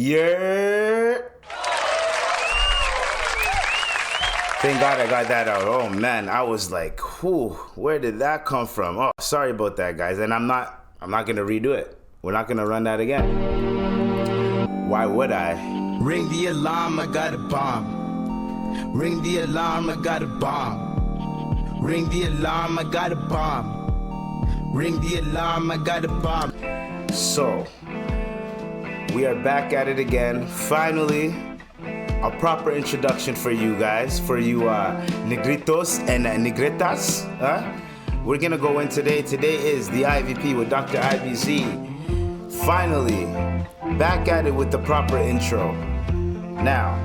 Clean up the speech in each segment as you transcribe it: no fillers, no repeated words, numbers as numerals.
Yeah. Thank God I got that out. Oh man, I was like, whew, where did that come from? Oh, sorry about that, guys. And I'm not gonna redo it. We're not gonna run that again. Why would I? Ring the alarm, I got a bomb. Ring the alarm, I got a bomb. Ring the alarm, I got a bomb. Ring the alarm, I got a bomb. So, we are back at it again. Finally, a proper introduction for you guys, for you negritos and negretas. We're gonna go in today. Today is the IVP with Dr. IBZ. Finally, back at it with the proper intro. Now,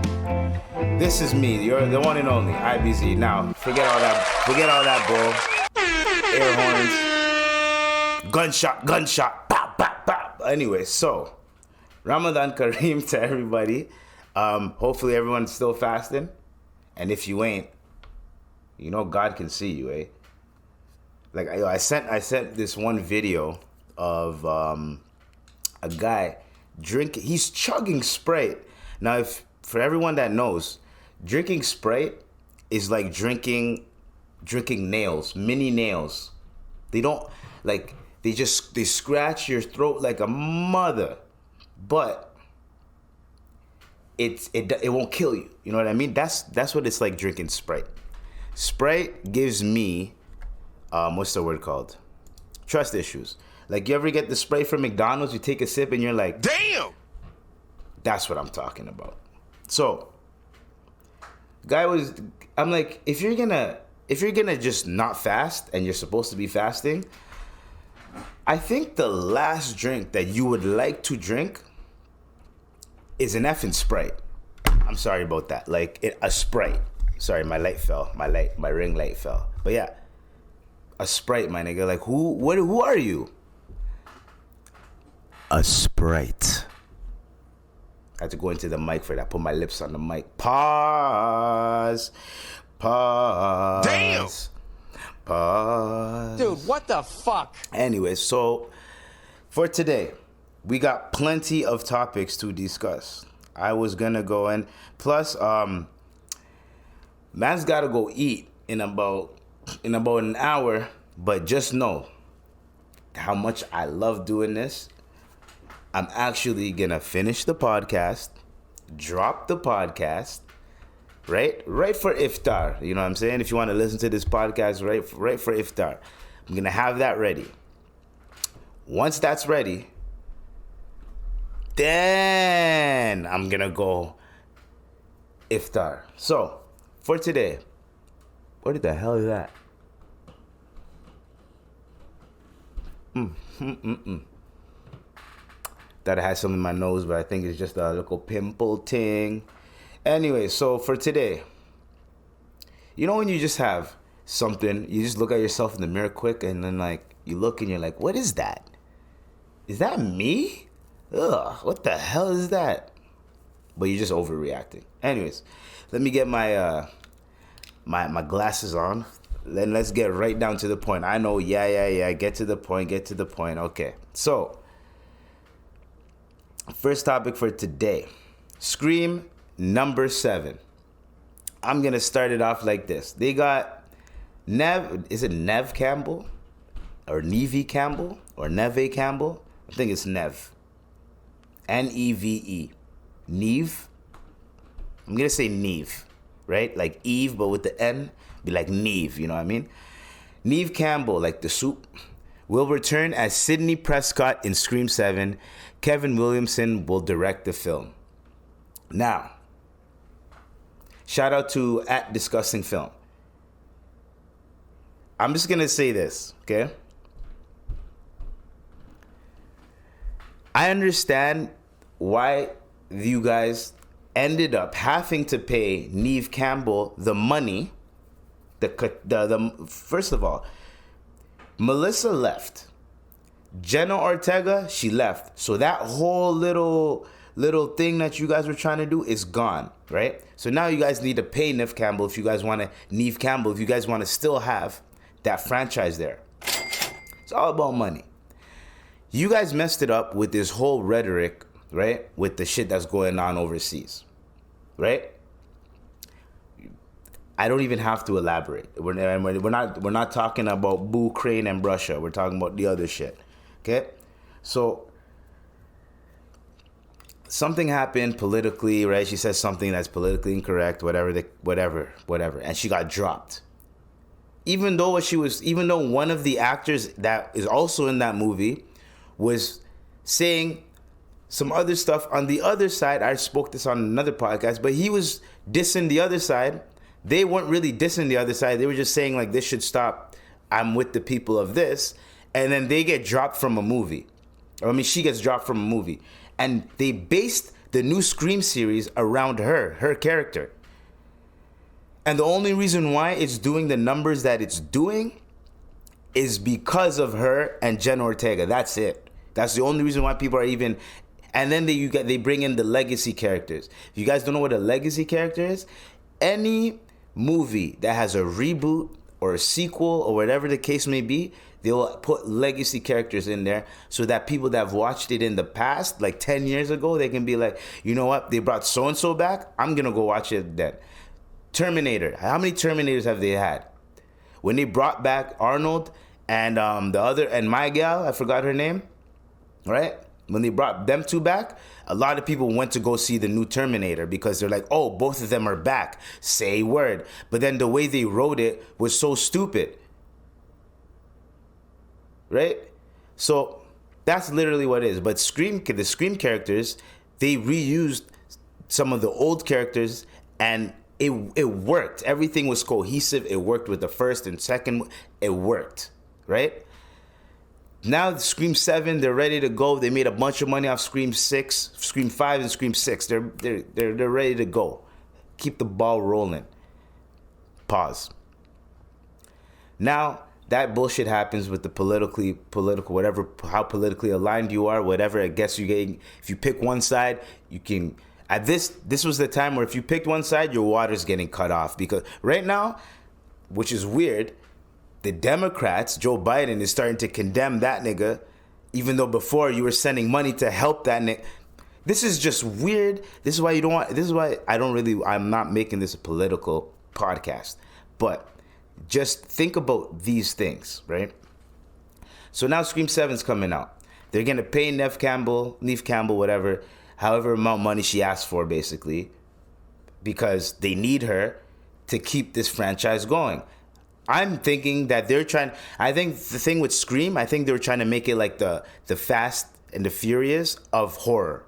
this is me, you're the one and only IBZ. Now, forget all that bull. Air horns, gunshot, pop, pop, pop. Anyway, so Ramadan Kareem to everybody. Hopefully everyone's still fasting, and if you ain't, you know God can see you, eh? Like I sent this one video of a guy he's chugging Sprite. Now, if for everyone that knows, drinking Sprite is like drinking nails, mini nails. They don't like they scratch your throat like a mother, but it won't kill you. You know what I mean? That's what it's like drinking Sprite. Sprite gives me what's the word called? Trust issues. Like, you ever get the Sprite from McDonald's, you take a sip and you're like, damn! That's what I'm talking about. So, I'm like, if you're gonna just not fast and you're supposed to be fasting, I think the last drink that you would like to drink is an effing Sprite. I'm sorry about that. Like, a Sprite. Sorry, my light fell. My ring light fell. But yeah, a Sprite, my nigga. Like, who are you? A Sprite. I had to go into the mic for that. Put my lips on the mic. Pause. Damn! Pause. Dude, what the fuck? Anyway, so for today, we got plenty of topics to discuss. I was gonna go in. Plus, man's gotta go eat in about an hour. But just know how much I love doing this. I'm actually gonna finish the podcast, drop the podcast, right for iftar. You know what I'm saying? If you want to listen to this podcast, right for iftar, I'm gonna have that ready. Once that's ready, then I'm gonna go iftar. So, for today, what the hell is that? Thought I had something in my nose, but I think it's just a little pimple thing. Anyway, so for today, you know when you just have something, you just look at yourself in the mirror quick, and then like you look and you're like, what is that? Is that me? Ugh, what the hell is that? But you're just overreacting. Anyways, let me get my my glasses on. Then let's get right down to the point. I know, yeah. Get to the point. Okay. So, first topic for today. Scream number 7. I'm going to start it off like this. They got is it Neve Campbell? Or Neve Campbell? Or Neve Campbell? I think it's Neve. Neve. Neve? I'm going to say Neve, right? Like Eve, but with the N. Be like Neve, you know what I mean? Neve Campbell, like the soup, will return as Sidney Prescott in Scream 7. Kevin Williamson will direct the film. Now, shout out to @DiscussingFilm. I'm just going to say this, okay? I understand why you guys ended up having to pay Neve Campbell the money. First of all, Melissa left. Jenna Ortega, she left. So that whole little thing that you guys were trying to do is gone, right? So now you guys need to pay Neve Campbell if you guys want to still have that franchise there. It's all about money. You guys messed it up with this whole rhetoric right? With the shit that's going on overseas, right? I don't even have to elaborate. We're not talking about Ukraine and Russia. We're talking about the other shit. Okay? So something happened politically, right? She says something that's politically incorrect, whatever, and she got dropped. Even though one of the actors that is also in that movie was saying some other stuff on the other side. I spoke this on another podcast, but he was dissing the other side. They weren't really dissing the other side. They were just saying, like, this should stop. I'm with the people of this. And then they get dropped from a movie. She gets dropped from a movie. And they based the new Scream series around her character. And the only reason why it's doing the numbers that it's doing is because of her and Jenna Ortega. That's it. That's the only reason why people are even... And then they bring in the legacy characters. If you guys don't know what a legacy character is, any movie that has a reboot or a sequel or whatever the case may be, they'll put legacy characters in there so that people that have watched it in the past, like 10 years ago, they can be like, you know what, they brought so-and-so back, I'm going to go watch it then. Terminator. How many Terminators have they had? When they brought back Arnold and my gal, I forgot her name, right? When they brought them two back, a lot of people went to go see the new Terminator because they're like, oh, both of them are back. Say word. But then the way they wrote it was so stupid. Right? So that's literally what it is. But the Scream characters, they reused some of the old characters and it worked. Everything was cohesive. It worked with the first and second. It worked. Right? Now Scream 7, they're ready to go. They made a bunch of money off Scream 6, Scream 5, and Scream 6. They're ready to go. Keep the ball rolling. Pause. Now that bullshit happens with the political, whatever, how politically aligned you are, whatever. I guess if you pick one side, you can. At this was the time where if you picked one side, your water's getting cut off because right now, which is weird. The Democrats, Joe Biden, is starting to condemn that nigga, even though before you were sending money to help that nigga. This is just weird. This is why I'm not making this a political podcast. But just think about these things, right? So now Scream 7's coming out. They're going to pay Neve Campbell, whatever, however amount of money she asked for, basically, because they need her to keep this franchise going. I'm thinking that I think the thing with Scream, I think they were trying to make it like the Fast and the Furious of horror,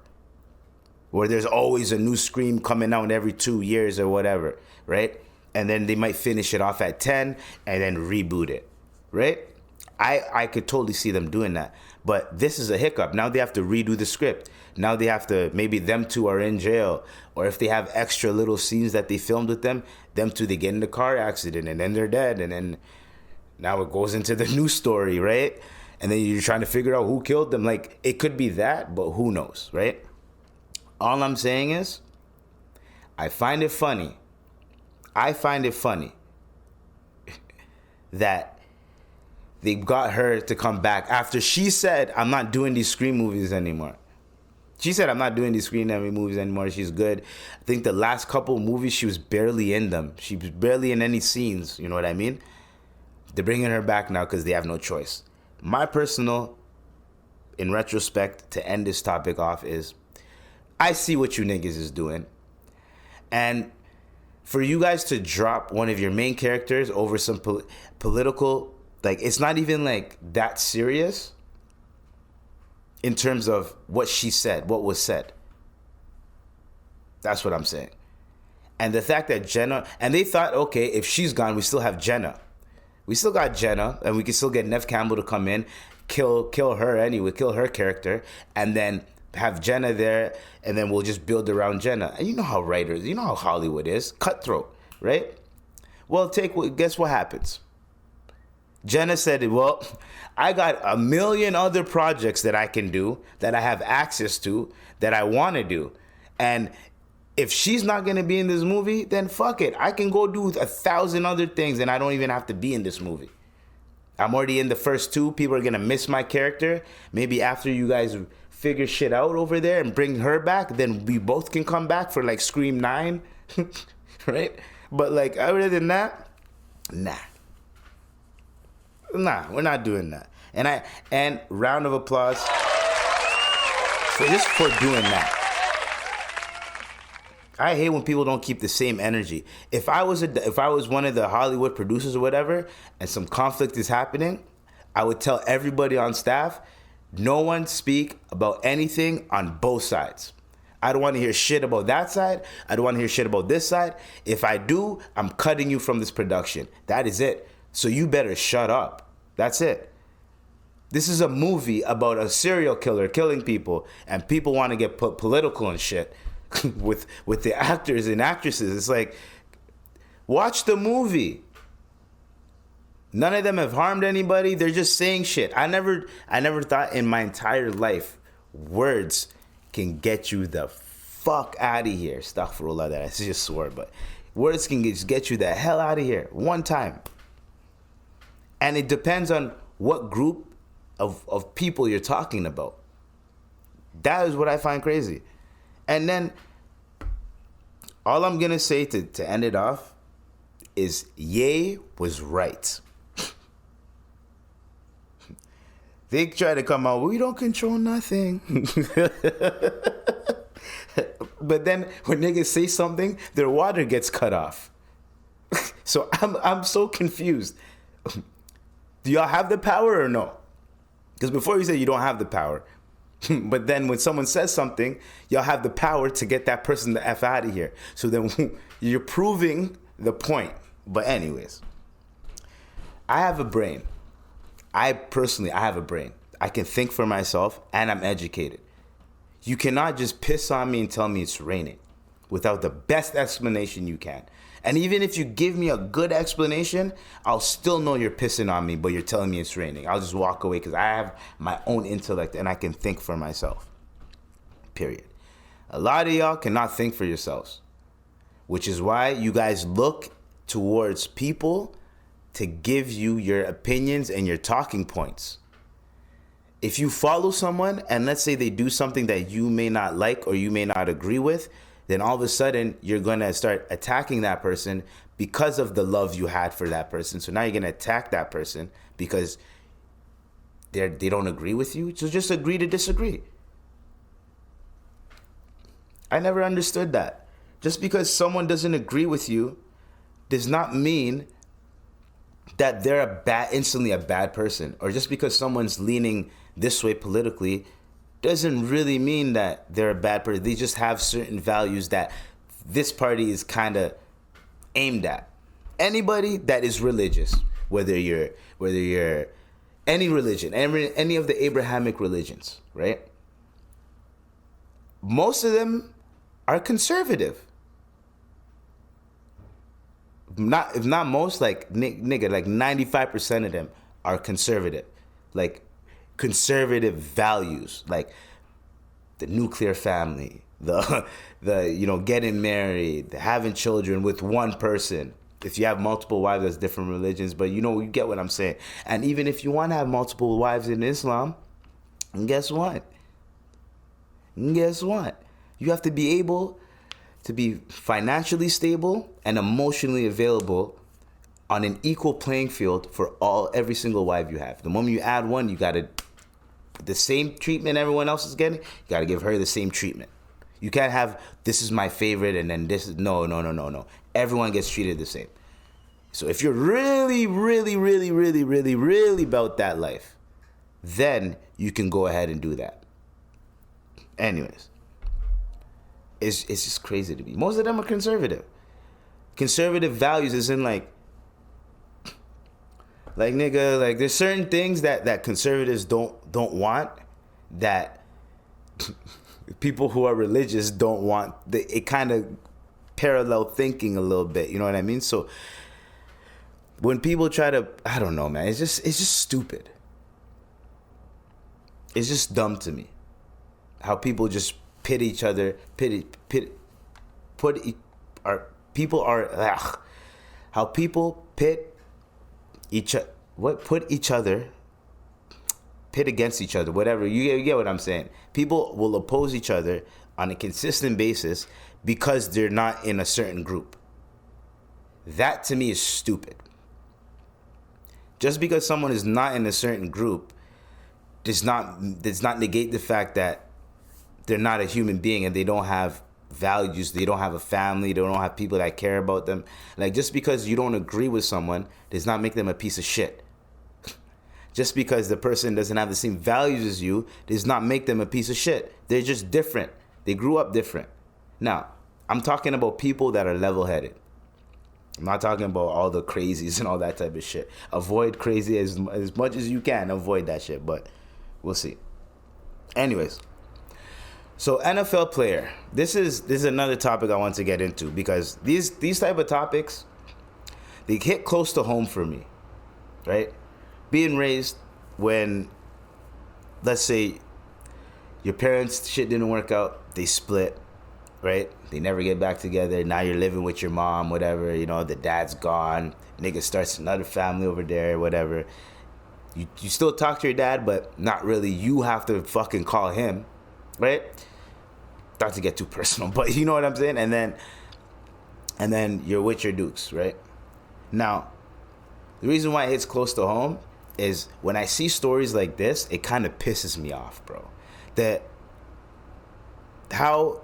where there's always a new Scream coming out every 2 years or whatever, right? And then they might finish it off at 10 and then reboot it, right? I could totally see them doing that. But this is a hiccup. Now they have to redo the script. Now they have to, maybe them two are in jail. Or if they have extra little scenes that they filmed with them two, they get in a car accident and then they're dead. And then now it goes into the new story, right? And then you're trying to figure out who killed them. Like, it could be that, but who knows, right? All I'm saying is, I find it funny that they got her to come back after she said, I'm not doing these Scream movies anymore. She said, I'm not doing these Scream movies anymore. She's good. I think the last couple movies, she was barely in them. She was barely in any scenes. You know what I mean? They're bringing her back now because they have no choice. My personal, in retrospect, to end this topic off is, I see what you niggas is doing. And for you guys to drop one of your main characters over some political, like, it's not even like that serious in terms of what she said, what was said. That's what I'm saying. And the fact that Jenna, and they thought, okay, if she's gone, we still have Jenna. We still got Jenna, and we can still get Neve Campbell to come in, kill her anyway, kill her character, and then have Jenna there, and then we'll just build around Jenna. And you know how writers, you know how Hollywood is, cutthroat, right? Well, guess what happens? Jenna said, well, I got a million other projects that I can do, that I have access to, that I want to do. And if she's not going to be in this movie, then fuck it. I can go do 1,000 other things and I don't even have to be in this movie. I'm already in the first two. People are going to miss my character. Maybe after you guys figure shit out over there and bring her back, then we both can come back for like Scream 9. Right? But like other than that, nah, we're not doing that. And round of applause just for doing that. I hate when people don't keep the same energy. If I was one of the Hollywood producers or whatever, and some conflict is happening, I would tell everybody on staff, no one speak about anything on both sides. I don't want to hear shit about that side. I don't want to hear shit about this side. If I do, I'm cutting you from this production. That is it. So you better shut up. That's it. This is a movie about a serial killer killing people, and people want to get political and shit with the actors and actresses. It's like, watch the movie. None of them have harmed anybody. They're just saying shit. I never thought in my entire life words can get you the fuck out of here. Astaghfirullah, that I just swore, but words can just get you the hell out of here one time. And it depends on what group of people you're talking about. That is what I find crazy. And then all I'm gonna say to end it off is Ye was right. They try to come out, we don't control nothing. But then when niggas say something, their water gets cut off. So I'm so confused. Do y'all have the power or no? Because before you say you don't have the power. But then when someone says something, y'all have the power to get that person the F out of here. So then you're proving the point. But anyways, I have a brain. I have a brain. I can think for myself, and I'm educated. You cannot just piss on me and tell me it's raining without the best explanation you can. And even if you give me a good explanation, I'll still know you're pissing on me, but you're telling me it's raining. I'll just walk away because I have my own intellect and I can think for myself. Period. A lot of y'all cannot think for yourselves, which is why you guys look towards people to give you your opinions and your talking points. If you follow someone and let's say they do something that you may not like or you may not agree with, then all of a sudden you're going to start attacking that person because of the love you had for that person. So now you're going to attack that person because they don't agree with you. So just agree to disagree. I never understood that. Just because someone doesn't agree with you does not mean that they're instantly a bad person. Or just because someone's leaning this way politically doesn't really mean that they're a bad person. They just have certain values that this party is kind of aimed at. Anybody that is religious, whether you're any religion, any of the Abrahamic religions, right? Most of them are conservative. If not most, like nigga, like 95% of them are conservative, like conservative values, like the nuclear family, the getting married, having children with one person. If you have multiple wives, that's different religions, but you get what I'm saying. And even if you want to have multiple wives in Islam, guess what? You have to be able to be financially stable and emotionally available on an equal playing field for every single wife you have. The moment you add one, you gotta the same treatment everyone else is getting. You gotta give her the same treatment. You can't have this is my favorite and then this is no. Everyone gets treated the same. So if you're really, really, really, really, really, really about that life, then you can go ahead and do that. Anyways. It's just crazy to me. Most of them are conservative. Conservative values isn't like nigga, like there's certain things that conservatives don't want that people who are religious don't want. It kind of parallel thinking a little bit, you know what I mean? So when people try to, I don't know, man, it's just stupid. It's just dumb to me how people just pit each other, how people pit each other. put each other, pit against each other, whatever. You get what I'm saying? People will oppose each other on a consistent basis because they're not in a certain group. That to me is stupid. Just because someone is not in a certain group does not negate the fact that they're not a human being and they don't have values, they don't have a family, they don't have people that care about them. Like, just because you don't agree with someone does not make them a piece of shit. Just because the person doesn't have the same values as you does not make them a piece of shit. They're just different. They grew up different. Now, I'm talking about people that are level-headed. I'm not talking about all the crazies and all that type of shit. Avoid crazy as much as you can. Avoid that shit, but we'll see. Anyways, so NFL player. This is another topic I want to get into because these type of topics, they hit close to home for me, right? Being raised when, let's say, your parents' shit didn't work out, they split, right? They never get back together. Now you're living with your mom, whatever. You know, the dad's gone. Nigga starts another family over there, whatever. You still talk to your dad, but not really. You have to fucking call him, right? Not to get too personal, but you know what I'm saying? And then you're with your dukes, right? Now, the reason why it hits close to home is when I see stories like this, it kind of pisses me off, bro. That how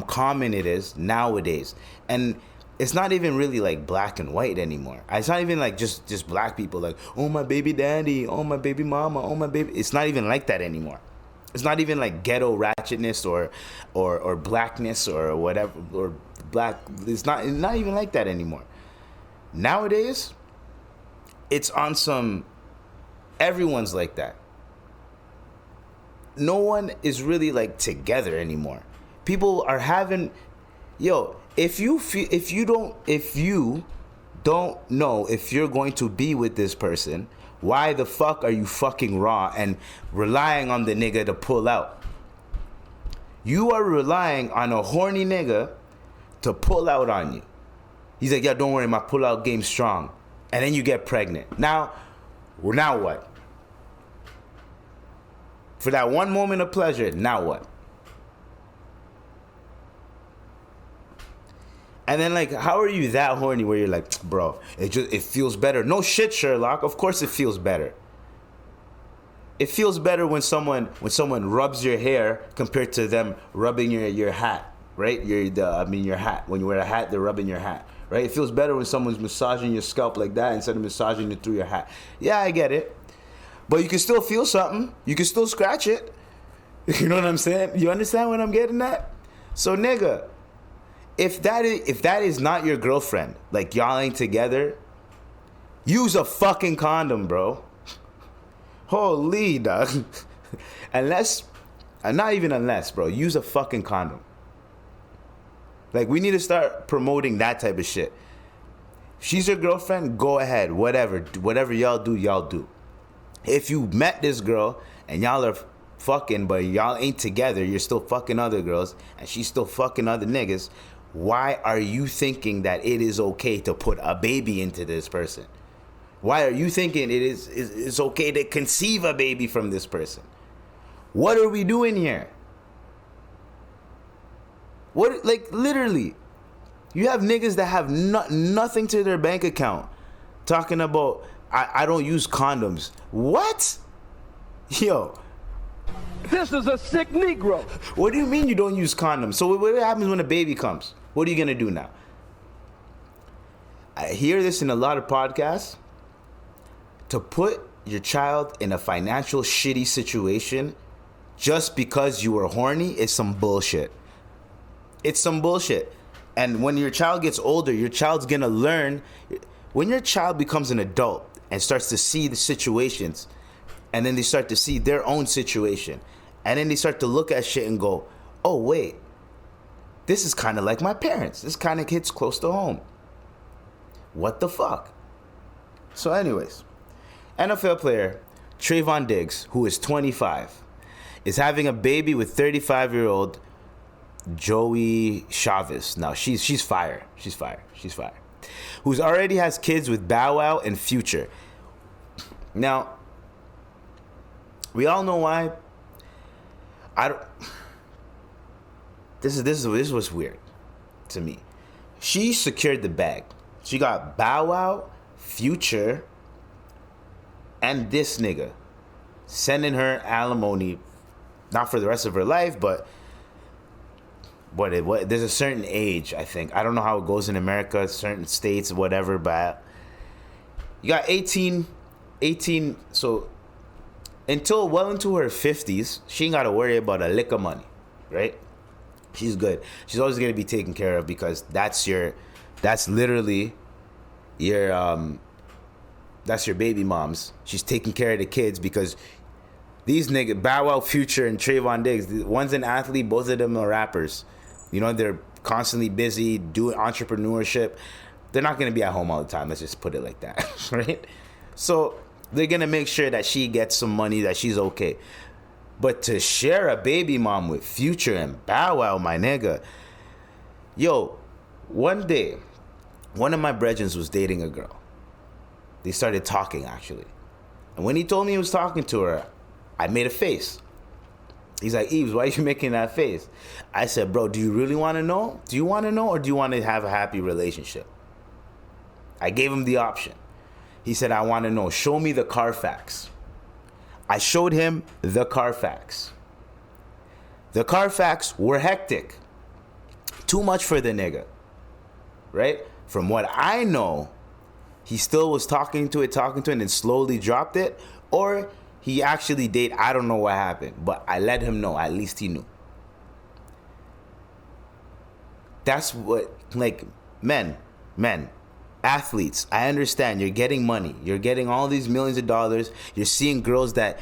common it is nowadays, and it's not even really like black and white anymore. It's not even like just black people like, oh my baby daddy, oh my baby mama, oh my baby. It's not even like that anymore. It's not even like ghetto ratchetness or blackness or whatever or black. It's not even like that anymore. Nowadays, it's on some. Everyone's like that. No one is really like together anymore. People are having, if you don't know if you're going to be with this person, why the fuck are you fucking raw and relying on the nigga to pull out? You are relying on a horny nigga to pull out on you. He's like, yeah, don't worry, my pull out game's strong. And then you get pregnant. Now what? For that one moment of pleasure, now what? And then, like, how are you that horny where you're like, bro, it feels better? No shit, Sherlock. Of course it feels better. It feels better when someone rubs your hair compared to them rubbing your hat, right? Your hat. When you wear a hat, they're rubbing your hat, right? It feels better when someone's massaging your scalp like that instead of massaging it through your hat. Yeah, I get it. But you can still feel something. You can still scratch it. You know what I'm saying? You understand what I'm getting at? So, nigga, if that is not your girlfriend, like y'all ain't together, use a fucking condom, bro. Holy dog. Not even unless, bro. Use a fucking condom. Like, we need to start promoting that type of shit. She's your girlfriend, go ahead. Whatever y'all do. If you met this girl and y'all are fucking, but y'all ain't together, you're still fucking other girls, and she's still fucking other niggas, why are you thinking that it is okay to put a baby into this person? Why are you thinking it's okay to conceive a baby from this person? What are we doing here? What, like, literally, you have niggas that have nothing to their bank account talking about, I don't use condoms. What? Yo. This is a sick Negro. What do you mean you don't use condoms? So what happens when a baby comes? What are you going to do now? I hear this in a lot of podcasts. To put your child in a financial shitty situation just because you were horny is some bullshit. It's some bullshit. And when your child gets older, your child's going to learn. When your child becomes an adult and starts to see the situations, and then they start to see their own situation, and then they start to look at shit and go, oh, wait, this is kind of like my parents. This kind of hits close to home. What the fuck? So anyways, NFL player Trayvon Diggs, who is 25, is having a baby with 35-year-old Joey Chavez. Now, she's fire. She's fire. Who's already has kids with Bow Wow and Future. Now, we all know why. I don't. This was weird to me. She secured the bag. She got Bow Wow, Future, and this nigga sending her alimony, not for the rest of her life, but what there's a certain age, I think. I don't know how it goes in America, certain states, whatever, but you got 18, so until well into her 50s, she ain't got to worry about a lick of money, right? She's good. She's always going to be taken care of because that's literally that's your baby moms. She's taking care of the kids because these niggas, Bow Wow, Future, and Trayvon Diggs, one's an athlete, both of them are rappers. You know, they're constantly busy doing entrepreneurship. They're not going to be at home all the time. Let's just put it like that, right? So they're going to make sure that she gets some money, that she's okay. But to share a baby mom with Future and Bow Wow, my nigga. Yo, one day, one of my brethren was dating a girl. They started talking, actually. And when he told me he was talking to her, I made a face. He's like, Eves, why are you making that face? I said, bro, do you really want to know? Do you want to know, or do you want to have a happy relationship? I gave him the option. He said, I want to know. Show me the Carfax. I showed him the Carfax. The Carfax were hectic. Too much for the nigga. Right? From what I know, he still was talking to it, and then slowly dropped it. Or he actually did. I don't know what happened. But I let him know. At least he knew. That's what, like, men, athletes, I understand. You're getting money. You're getting all these millions of dollars. You're seeing girls that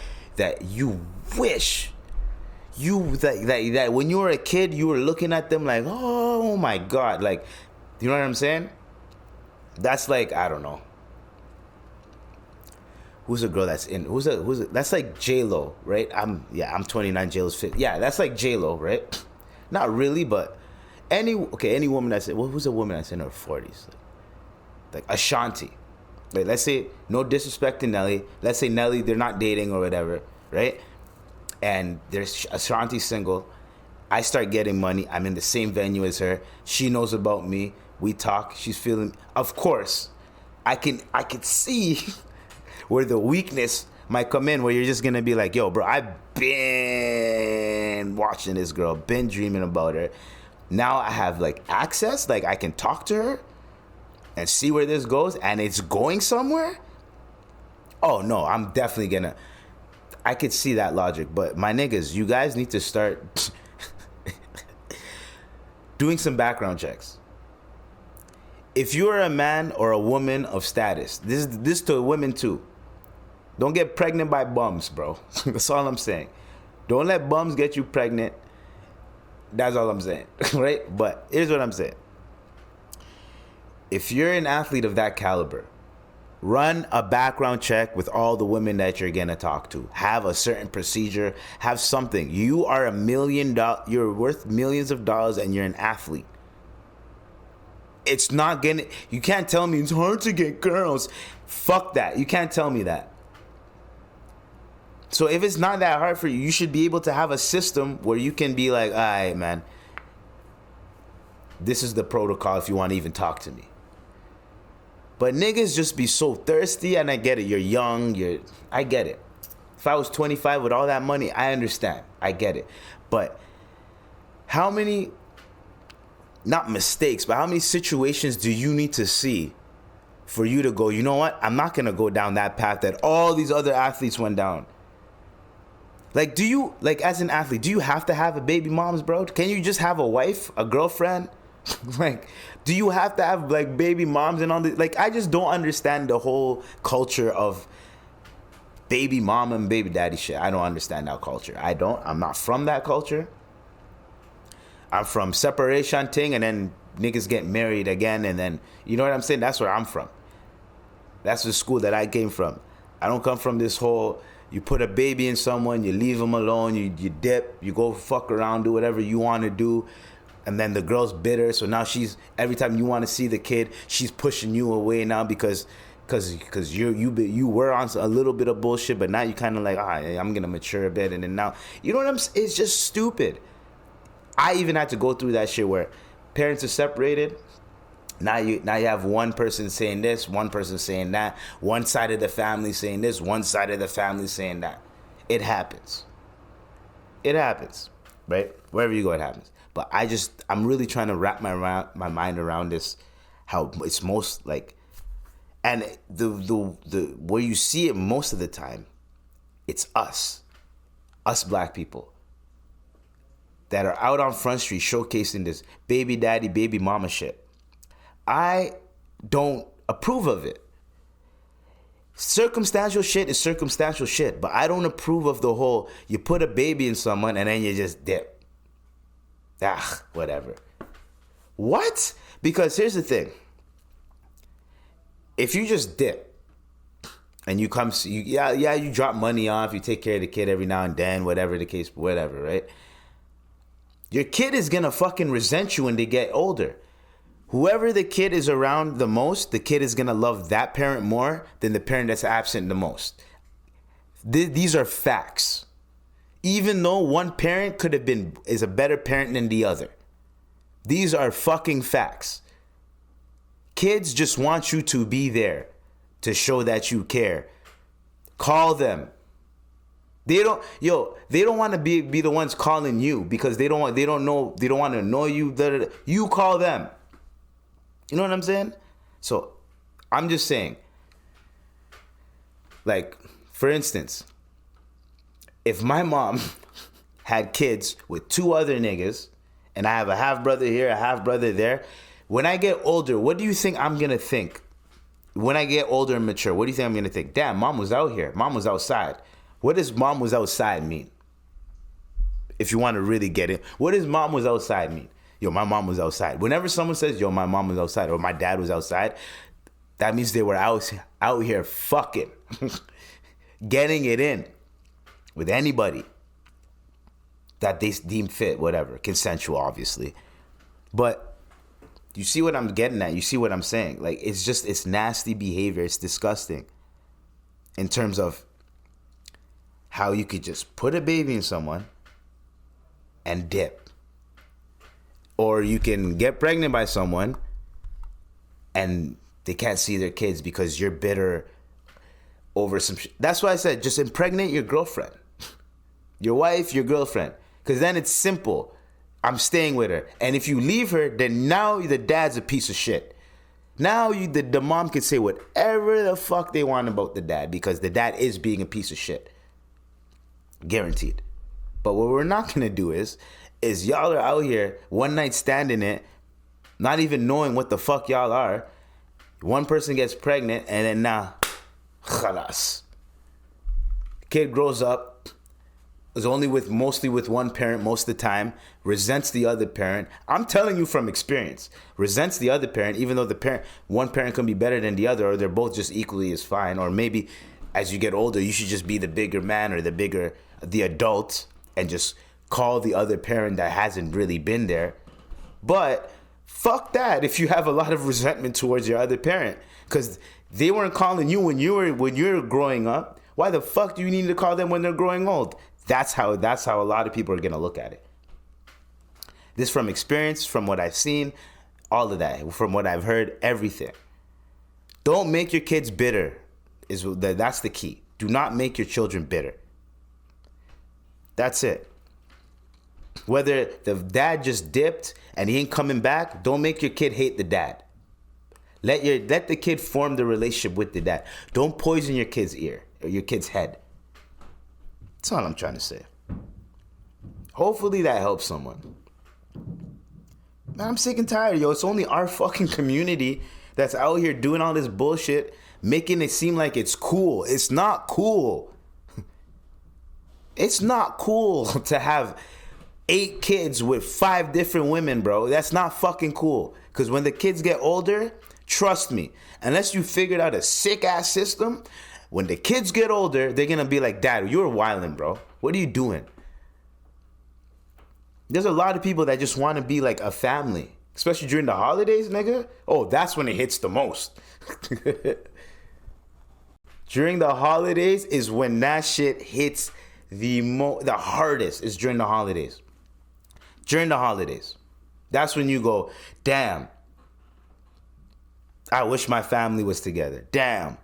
you wish that when you were a kid, you were looking at them like, oh my God. Like, you know what I'm saying? That's like, I don't know. Who's a girl that's in? That's like J-Lo, right? I'm 29. J-Lo's 50. Yeah, that's like J-Lo, right? Not really, but any woman that's who's a woman that's in her 40s? Like Ashanti. Like, let's say, no disrespect to Nelly. Let's say Nelly, they're not dating or whatever, right? And there's Ashanti single. I start getting money. I'm in the same venue as her. She knows about me. We talk. She's feeling. Of course, I could see where the weakness might come in, where you're just gonna be like, yo, bro, I've been watching this girl, been dreaming about her. Now I have like access, like I can talk to her and see where this goes, and it's going somewhere. Oh no, I'm definitely gonna. I could see that logic, but my niggas, you guys need to start doing some background checks. If you're a man or a woman of status, this to women too. Don't get pregnant by bums, bro. That's all I'm saying. Don't let bums get you pregnant. That's all I'm saying, right? But here's what I'm saying. If you're an athlete of that caliber, run a background check with all the women that you're gonna talk to. Have a certain procedure. Have something. You are $1 million. You're worth millions of dollars, and you're an athlete. It's not gonna. You can't tell me it's hard to get girls. Fuck that. You can't tell me that. So if it's not that hard for you, you should be able to have a system where you can be like, all right, man, this is the protocol if you want to even talk to me. But niggas just be so thirsty, and I get it. You're young. I get it. If I was 25 with all that money, I understand. I get it. But how many, not mistakes, but how many situations do you need to see for you to go, you know what? I'm not going to go down that path that all these other athletes went down. Like, do you, like, as an athlete, do you have to have a baby moms, bro? Can you just have a wife, a girlfriend? Like, do you have to have, like, baby moms and all this? Like, I just don't understand the whole culture of baby mom and baby daddy shit. I don't understand that culture. I'm not from that culture. I'm from separation thing, and then niggas get married again, and then, you know what I'm saying? That's where I'm from. That's the school that I came from. I don't come from this whole, you put a baby in someone, you leave them alone, you dip, you go fuck around, do whatever you want to do, and then the girl's bitter, so now every time you want to see the kid, she's pushing you away now because Cause you were on a little bit of bullshit, but now you kind of like, I'm gonna mature a bit, and then now, you know what I'm saying? It's just stupid. I even had to go through that shit where parents are separated. Now you have one person saying this, one person saying that, one side of the family saying this, one side of the family saying that. It happens. It happens, right? Wherever you go, it happens. But I'm really trying to wrap my mind around this, how it's most like. And the where you see it most of the time, it's us black people that are out on Front Street showcasing this baby daddy, baby mama shit. I don't approve of it. Circumstantial shit is circumstantial shit, but I don't approve of the whole, you put a baby in someone and then you just dip. Whatever. What? Because here's the thing. If you just dip and you come, you drop money off, you take care of the kid every now and then, whatever the case, whatever, right? Your kid is gonna fucking resent you when they get older. Whoever the kid is around the most, the kid is gonna love that parent more than the parent that's absent the most. These are facts. Even though one parent is a better parent than the other. These are fucking facts. Kids just want you to be there to show that you care. Call them. They don't want to be the ones calling you because they don't want to annoy you. You call them. You know what I'm saying? So I'm just saying, like, for instance, if my mom had kids with two other niggas and I have a half brother here, a half brother there, when I get older, what do you think I'm going to think? When I get older and mature, what do you think I'm going to think? Damn, mom was out here. Mom was outside. What does mom was outside mean? If you want to really get it, what does mom was outside mean? Yo, my mom was outside. Whenever someone says, yo, my mom was outside or my dad was outside, that means they were out here fucking, getting it in with anybody that they deem fit, whatever. Consensual, obviously. But you see what I'm getting at? You see what I'm saying? Like, it's nasty behavior. It's disgusting in terms of how you could just put a baby in someone and dip. Or you can get pregnant by someone and they can't see their kids because you're bitter over some shit. That's why I said just impregnate your girlfriend. Your wife, your girlfriend. Because then it's simple. I'm staying with her. And if you leave her, then now the dad's a piece of shit. Now the mom can say whatever the fuck they want about the dad because the dad is being a piece of shit. Guaranteed. But what we're not going to do is y'all are out here one night standing it, not even knowing what the fuck y'all are. One person gets pregnant and then now, khalas. Kid grows up. Is mostly with one parent most of the time, resents the other parent. I'm telling you from experience, resents the other parent, even though one parent can be better than the other, or they're both just equally as fine. Or maybe as you get older, you should just be the bigger man or the adult and just call the other parent that hasn't really been there. But fuck that if you have a lot of resentment towards your other parent, because they weren't calling you when you were growing up. Why the fuck do you need to call them when they're growing old? That's how a lot of people are going to look at it. This from experience, from what I've seen, all of that, from what I've heard, everything. Don't make your kids bitter. That's the key. Do not make your children bitter. That's it. Whether the dad just dipped and he ain't coming back, don't make your kid hate the dad. Let the kid form the relationship with the dad. Don't poison your kid's ear or your kid's head. That's all I'm trying to say. Hopefully that helps someone. Man, I'm sick and tired, yo. It's only our fucking community that's out here doing all this bullshit, making it seem like it's cool. It's not cool. It's not cool to have 8 kids with 5 different women, bro. That's not fucking cool. Because when the kids get older, trust me, unless you figured out a sick-ass system, when the kids get older, they're going to be like, Dad, you were wilding, bro. What are you doing? There's a lot of people that just want to be like a family, especially during the holidays, nigga. Oh, that's when it hits the most. During the holidays is when that shit hits the hardest. Is during the holidays. During the holidays. That's when you go, damn, I wish my family was together. Damn,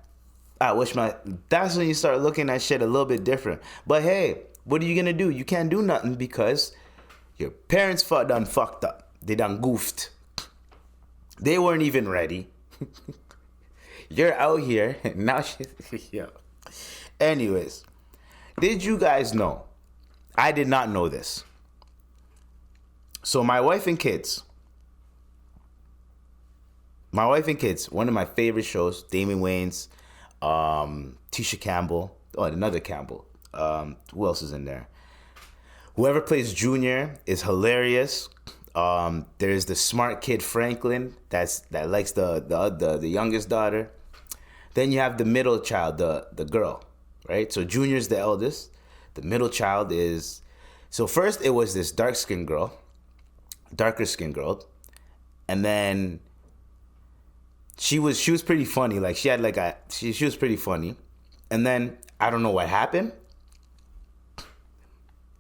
that's when you start looking at shit a little bit different. But hey, what are you gonna do? You can't do nothing because your parents done fucked up. They done goofed. They weren't even ready. You're out here now. Yo. Anyways, did you guys know? I did not know this. So my wife and kids, one of my favorite shows, Daman Wayans, Tisha Campbell, another Campbell. Who else is in there? Whoever plays Junior is hilarious. There's the smart kid Franklin that likes the youngest daughter. Then you have the middle child, the girl, right? So Junior's the eldest. The middle child is... So first it was this darker skinned girl. And then she was pretty funny. Like she had she was pretty funny. And then I don't know what happened.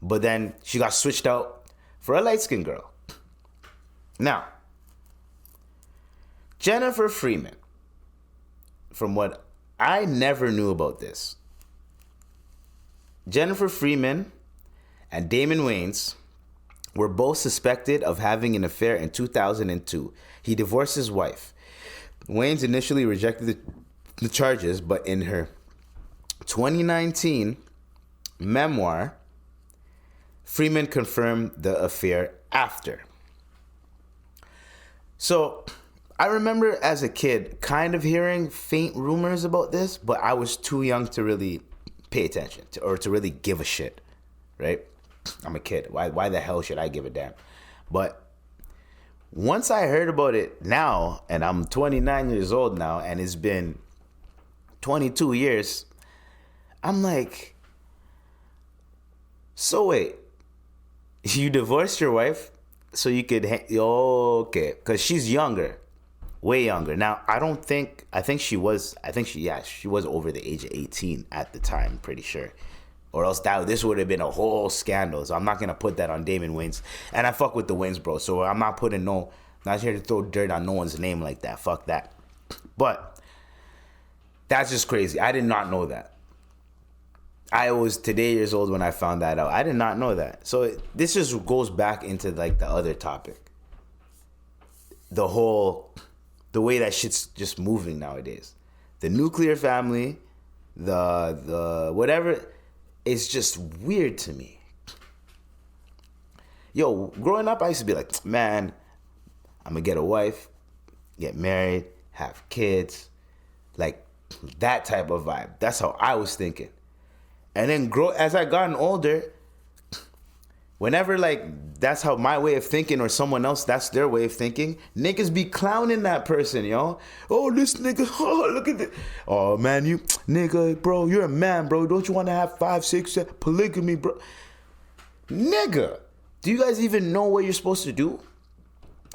But then she got switched out for a light-skinned girl. Now, Jennifer Freeman, from what I never knew about this, Jennifer Freeman and Daman Wayans were both suspected of having an affair in 2002. He divorced his wife. Wayans initially rejected the charges, but in her 2019 memoir, Freeman confirmed the affair after. So, I remember as a kid kind of hearing faint rumors about this, but I was too young to really pay attention or to really give a shit, right? I'm a kid. Why the hell should I give a damn? But once I heard about it now, and I'm 29 years old now, and it's been 22 years, I'm like, so wait, you divorced your wife so you could, okay, because she's younger, way younger. Now, I think she was over the age of 18 at the time, pretty sure. Or else this would have been a whole scandal. So I'm not going to put that on Daman Wayans. And I fuck with the Wayans, bro. So I'm not here to throw dirt on no one's name like that. Fuck that. But that's just crazy. I did not know that. I was today years old when I found that out. I did not know that. So this just goes back into like the other topic. The way that shit's just moving nowadays. The nuclear family, the whatever... It's just weird to me. Yo, growing up, I used to be like, man, I'm gonna get a wife, get married, have kids, like that type of vibe. That's how I was thinking. And then as I gotten older, whenever that's how my way of thinking or someone else, that's their way of thinking, niggas be clowning that person, yo. Oh, this nigga, oh, look at this. Oh, man, you, nigga, bro, you're a man, bro. Don't you want to have 5, 6, 7, polygamy, bro? Nigga, do you guys even know what you're supposed to do?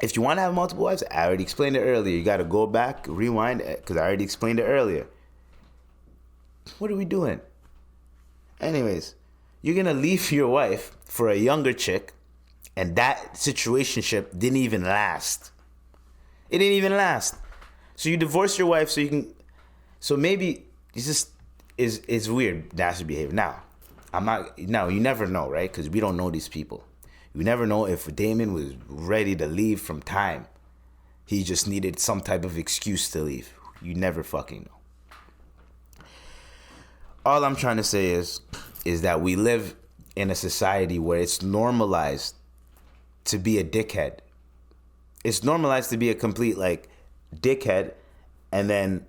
If you want to have multiple wives, I already explained it earlier. You got to go back, rewind, because I already explained it earlier. What are we doing? Anyways, you're going to leave your wife for a younger chick, and that situationship didn't even last. It didn't even last. So you divorce your wife so you can... So maybe it's just... It's weird, nasty behavior. Now, you never know, right? Because we don't know these people. You never know if Daman was ready to leave from time. He just needed some type of excuse to leave. You never fucking know. All I'm trying to say is that we live in a society where it's normalized to be a dickhead. It's normalized to be a complete, dickhead, and then,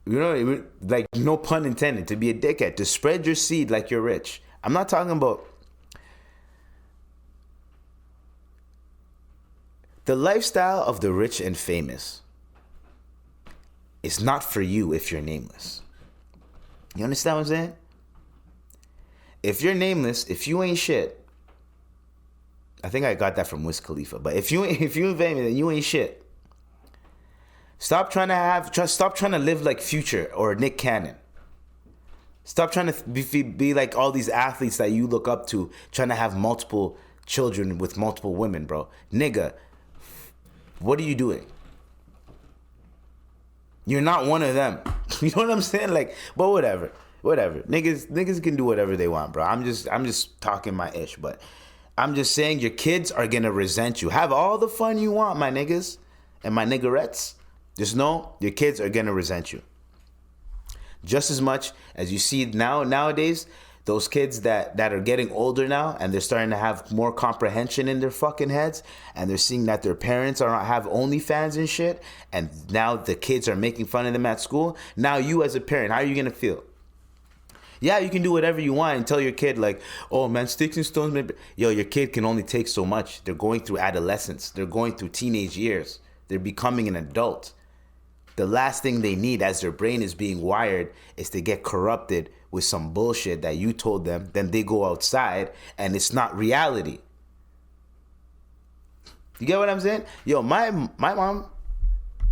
no pun intended, to be a dickhead, to spread your seed like you're rich. I'm not talking about... The lifestyle of the rich and famous is not for you if you're nameless. You understand what I'm saying? If you're nameless, if you ain't shit, I think I got that from Wiz Khalifa, but if you ain't famous, then you ain't shit. Stop trying to live like Future or Nick Cannon. Stop trying to be like all these athletes that you look up to, trying to have multiple children with multiple women, bro. Nigga, what are you doing? You're not one of them. You know what I'm saying? Like, but whatever. Niggas can do whatever they want, bro. I'm just talking my ish, but I'm just saying your kids are gonna resent you. Have all the fun you want, my niggas and my niggerettes. Just know your kids are gonna resent you. Just as much as you see nowadays, those kids that are getting older now and they're starting to have more comprehension in their fucking heads and they're seeing that their parents have OnlyFans and shit, and now the kids are making fun of them at school. Now you as a parent, how are you gonna feel? Yeah, you can do whatever you want and tell your kid like, oh man, sticks and stones. Yo, your kid can only take so much. They're going through adolescence. They're going through teenage years. They're becoming an adult. The last thing they need as their brain is being wired is to get corrupted with some bullshit that you told them. Then they go outside and it's not reality. You get what I'm saying? Yo, my mom,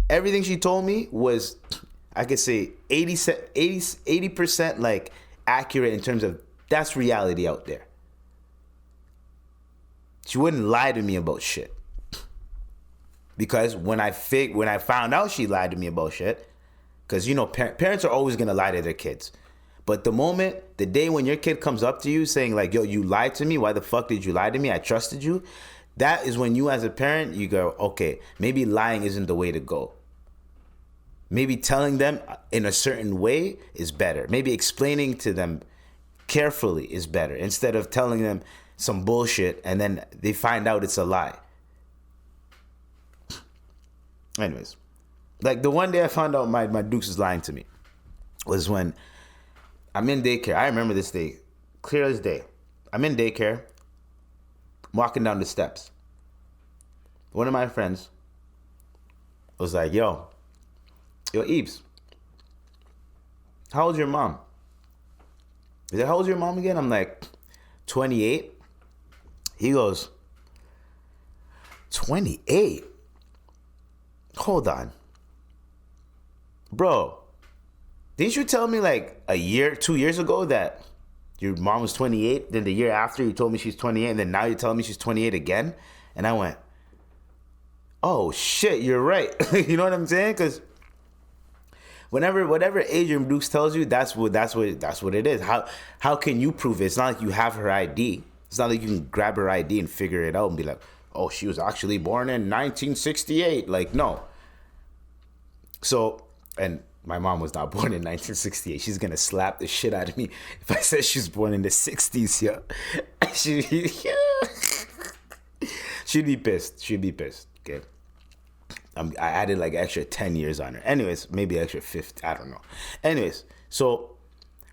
everything she told me was, I could say 80% like accurate in terms of that's reality out there. She wouldn't lie to me about shit. Because when I found out she lied to me about shit, because, you know, parents are always going to lie to their kids. But the day when your kid comes up to you saying like, yo, you lied to me. Why the fuck did you lie to me? I trusted you. That is when you as a parent, you go, okay, maybe lying isn't the way to go. Maybe telling them in a certain way is better. Maybe explaining to them carefully is better instead of telling them some bullshit and then they find out it's a lie. Anyways, like the one day I found out my Dukes is lying to me was when I'm in daycare. I remember this day, clear as day. I'm in daycare, walking down the steps. One of my friends was like, yo, Eves, how old's your mom? He said, how old's your mom again? I'm like, 28. He goes, 28? Hold on. Bro, didn't you tell me like 2 years ago that your mom was 28? Then the year after you told me she's 28, and then now you're telling me she's 28 again? And I went, oh shit, you're right. You know what I'm saying? Because whatever age your Dukes tells you, that's what it is. How can you prove it? It's not like you have her ID. It's not like you can grab her ID and figure it out and be like, oh, she was actually born in 1968. Like, no. So, and my mom was not born in 1968. She's going to slap the shit out of me if I said she was born in the 60s, yo. She'd be pissed. Okay. I added like extra 10 years on her. Anyways, maybe extra 50. I don't know. Anyways, so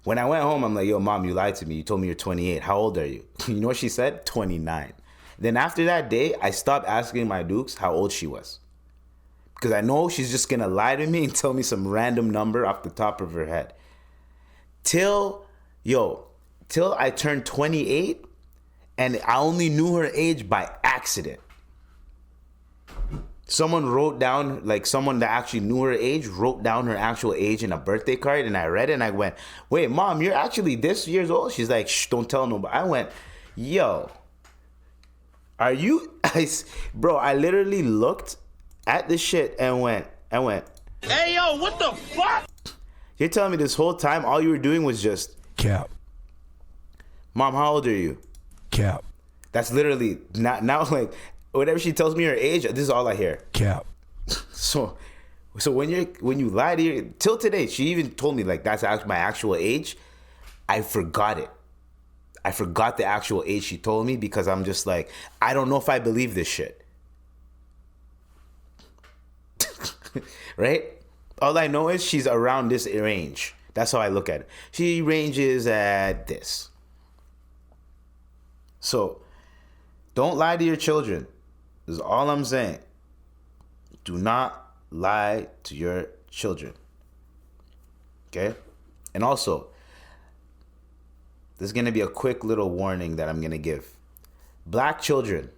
when I went home, I'm like, yo, mom, you lied to me. You told me you're 28. How old are you? You know what she said? 29. Then after that day, I stopped asking my Dukes how old she was. Because I know she's just going to lie to me and tell me some random number off the top of her head. Till I turned 28, and I only knew her age by accident. Someone wrote down, like someone that actually knew her age, wrote down her actual age in a birthday card, and I read it, and I went, wait, mom, you're actually this years old? She's like, shh, don't tell nobody. I went, yo, are you, bro, I literally looked at the shit and went, Hey, yo, what the fuck? You're telling me this whole time all you were doing was just cap. Mom, how old are you? Cap. That's literally now like whenever she tells me her age, this is all I hear. Cap. So when you lie to her, till today, she even told me like that's my actual age. I forgot it. I forgot the actual age she told me because I'm just like, I don't know if I believe this shit. Right? All I know is she's around this range. That's how I look at it. She ranges at this. So, don't lie to your children. This is all I'm saying. Do not lie to your children. Okay? And also, there's going to be a quick little warning that I'm going to give. Black children,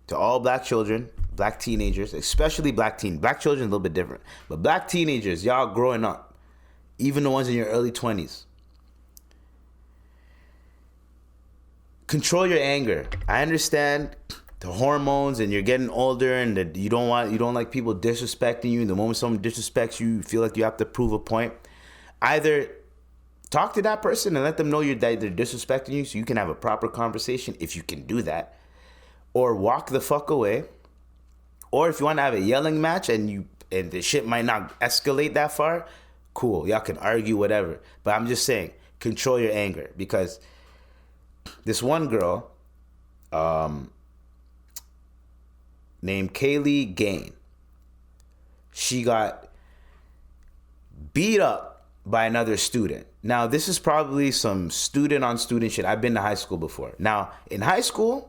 to all black children black teenagers, especially black children, a little bit different, but black teenagers, y'all growing up, even the ones in your early 20s, control your anger. I understand the hormones and you're getting older and that you don't like people disrespecting you. The moment someone disrespects you, you feel like you have to prove a point. Either talk to that person and let them know that they're disrespecting you so you can have a proper conversation if you can do that, or walk the fuck away. Or if you want to have a yelling match and the shit might not escalate that far, cool, y'all can argue, whatever. But I'm just saying, control your anger, because this one girl named Kaylee Gain, she got beat up by another student. Now, this is probably some student on student shit. I've been to high school before. Now, in high school,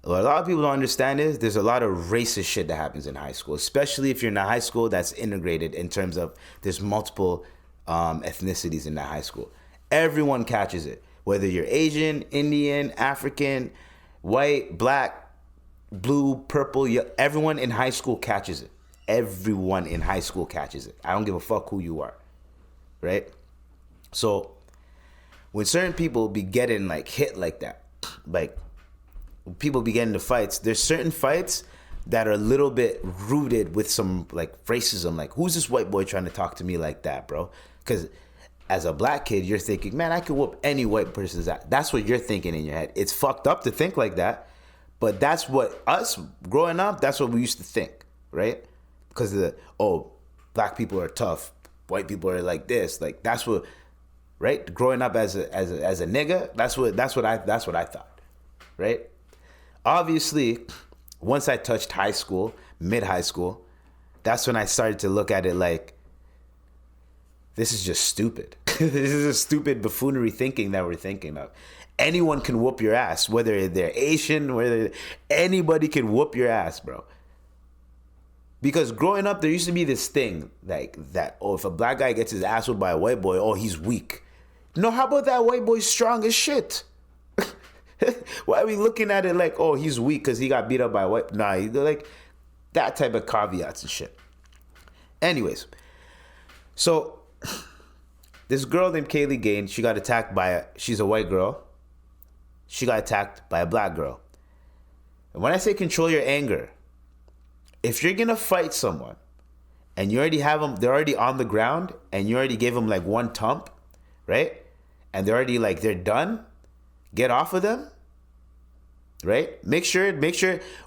what a lot of people don't understand is there's a lot of racist shit that happens in high school, especially if you're in a high school that's integrated in terms of there's multiple ethnicities in that high school. Everyone catches it, whether you're Asian, Indian, African, white, black, blue, purple, everyone in high school catches it. Everyone in high school catches it. I don't give a fuck who you are, right? So when certain people be getting like hit like that, like people be getting into fights, there's certain fights that are a little bit rooted with some like racism. Like, who's this white boy trying to talk to me like that, bro? Because as a black kid, you're thinking, man, I could whoop any white person's ass. That's what you're thinking in your head. It's fucked up to think like that, but that's what us growing up, that's what we used to think, right? Because black people are tough, white people are like this, like that's what, right? Growing up as a nigga, that's what I thought, right? Obviously, once I touched high school, mid-high school, that's when I started to look at it like, this is just stupid. This is a stupid buffoonery thinking that we're thinking of. Anyone can whoop your ass, whether they're Asian, anybody can whoop your ass, bro. Because growing up, there used to be this thing like that, if a black guy gets his ass whooped by a white boy, he's weak. No, how about that white boy's strong as shit? Why are we looking at it like, he's weak because he got beat up by a white? Nah, they're like that type of caveats and shit. Anyways, so this girl named Kaylee Gain, she got attacked she's a white girl. She got attacked by a black girl. And when I say control your anger, if you're going to fight someone and you already have them, they're already on the ground and you already gave them like one thump, right? And they're already like, they're done. Get off of them, right? Make sure,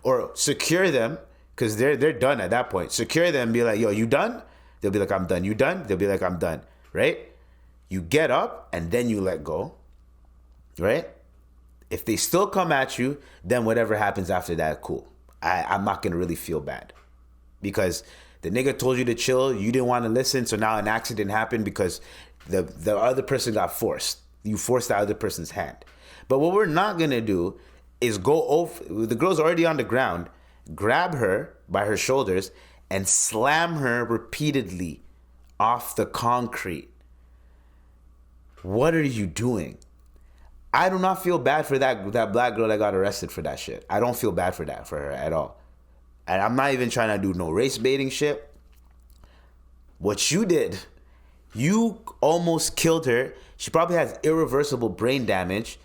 or secure them, because they're done at that point. Secure them, be like, yo, you done? They'll be like, I'm done. You done? They'll be like, I'm done, right? You get up and then you let go, right? If they still come at you, then whatever happens after that, cool. I'm not going to really feel bad, because the nigga told you to chill. You didn't want to listen, so now an accident happened because the other person got forced. You forced the other person's hand. But what we're not going to do is go over, the girl's already on the ground, grab her by her shoulders and slam her repeatedly off the concrete. What are you doing? I do not feel bad for that black girl that got arrested for that shit. I don't feel bad for her at all. And I'm not even trying to do no race baiting shit. What you did, you almost killed her. She probably has irreversible brain damage.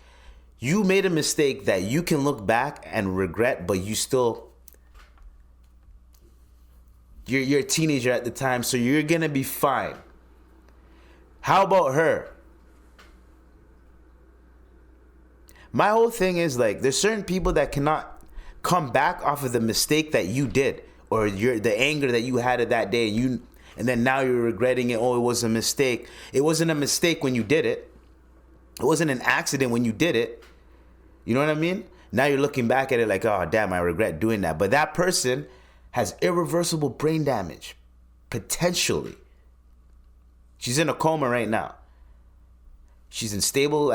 You made a mistake that you can look back and regret, but you're a teenager at the time, so you're gonna be fine. How about her? My whole thing is like, there's certain people that cannot come back off of the mistake that you did, or the anger that you had at that day, and then now you're regretting it. Oh, it was a mistake. It wasn't a mistake when you did it. It wasn't an accident when you did it. You know what I mean? Now you're looking back at it like, oh, damn, I regret doing that. But that person has irreversible brain damage, potentially. She's in a coma right now. She's in stable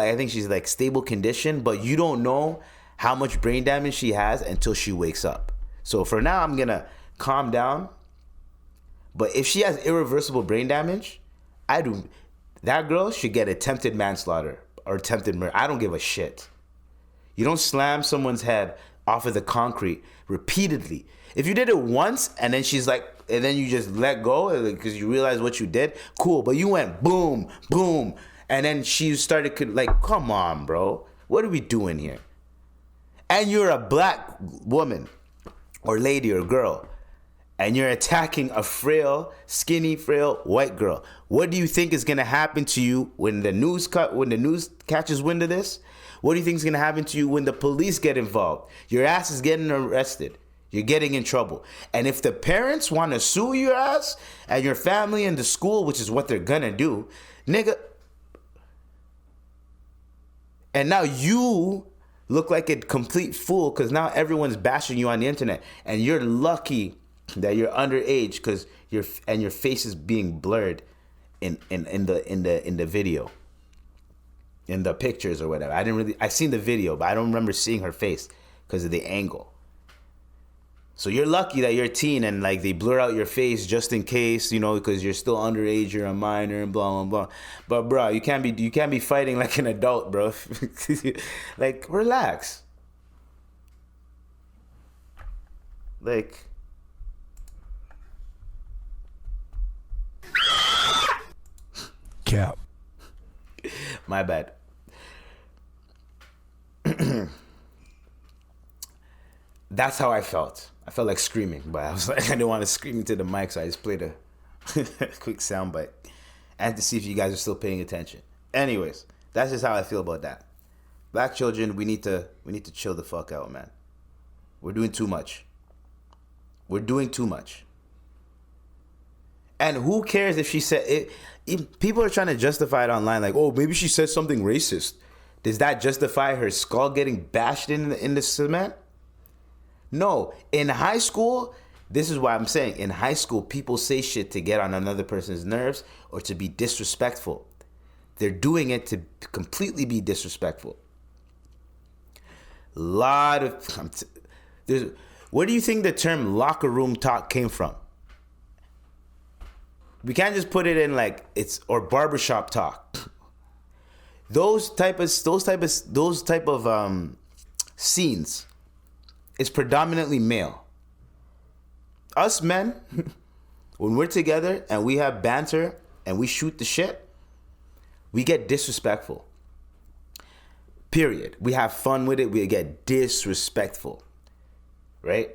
condition, but you don't know how much brain damage she has until she wakes up. So for now, I'm going to calm down. But if she has irreversible brain damage, that girl should get attempted manslaughter or attempted murder. I don't give a shit. You don't slam someone's head off of the concrete repeatedly. If you did it once and then she's like, and then you just let go because you realize what you did, cool. But you went boom, boom, and then she started like, come on, bro. What are we doing here? And you're a black woman or lady or girl, and you're attacking a frail, skinny, frail white girl. What do you think is gonna happen to you when the news catches wind of this? What do you think is gonna happen to you when the police get involved? Your ass is getting arrested. You're getting in trouble. And if the parents want to sue your ass and your family and the school, which is what they're gonna do, nigga. And now you look like a complete fool because now everyone's bashing you on the internet, and you're lucky that you're underage because your face is being blurred in the video, in the pictures or whatever. I seen the video, but I don't remember seeing her face because of the angle. So you're lucky that you're a teen and like they blur out your face just in case, you know, because you're still underage, you're a minor and blah blah blah. But bro, you can't be fighting like an adult, bro. Like, relax. Like, cap. My bad. That's how I felt. I felt like screaming, but I was like, I didn't want to scream into the mic, so I just played a quick soundbite. I had to see if you guys are still paying attention. Anyways, that's just how I feel about that. Black children, we need to chill the fuck out, man. We're doing too much. We're doing too much. And who cares if she said it? People are trying to justify it online, like, oh, maybe she said something racist. Does that justify her skull getting bashed in the cement? No. In high school, this is why I'm saying, in high school, people say shit to get on another person's nerves or to be disrespectful. They're doing it to completely be disrespectful. Where do you think the term locker room talk came from? We can't just put it in like or barbershop talk. Those type of scenes is predominantly male. Us men, when we're together and we have banter and we shoot the shit, we get disrespectful. Period. We have fun with it. We get disrespectful. Right?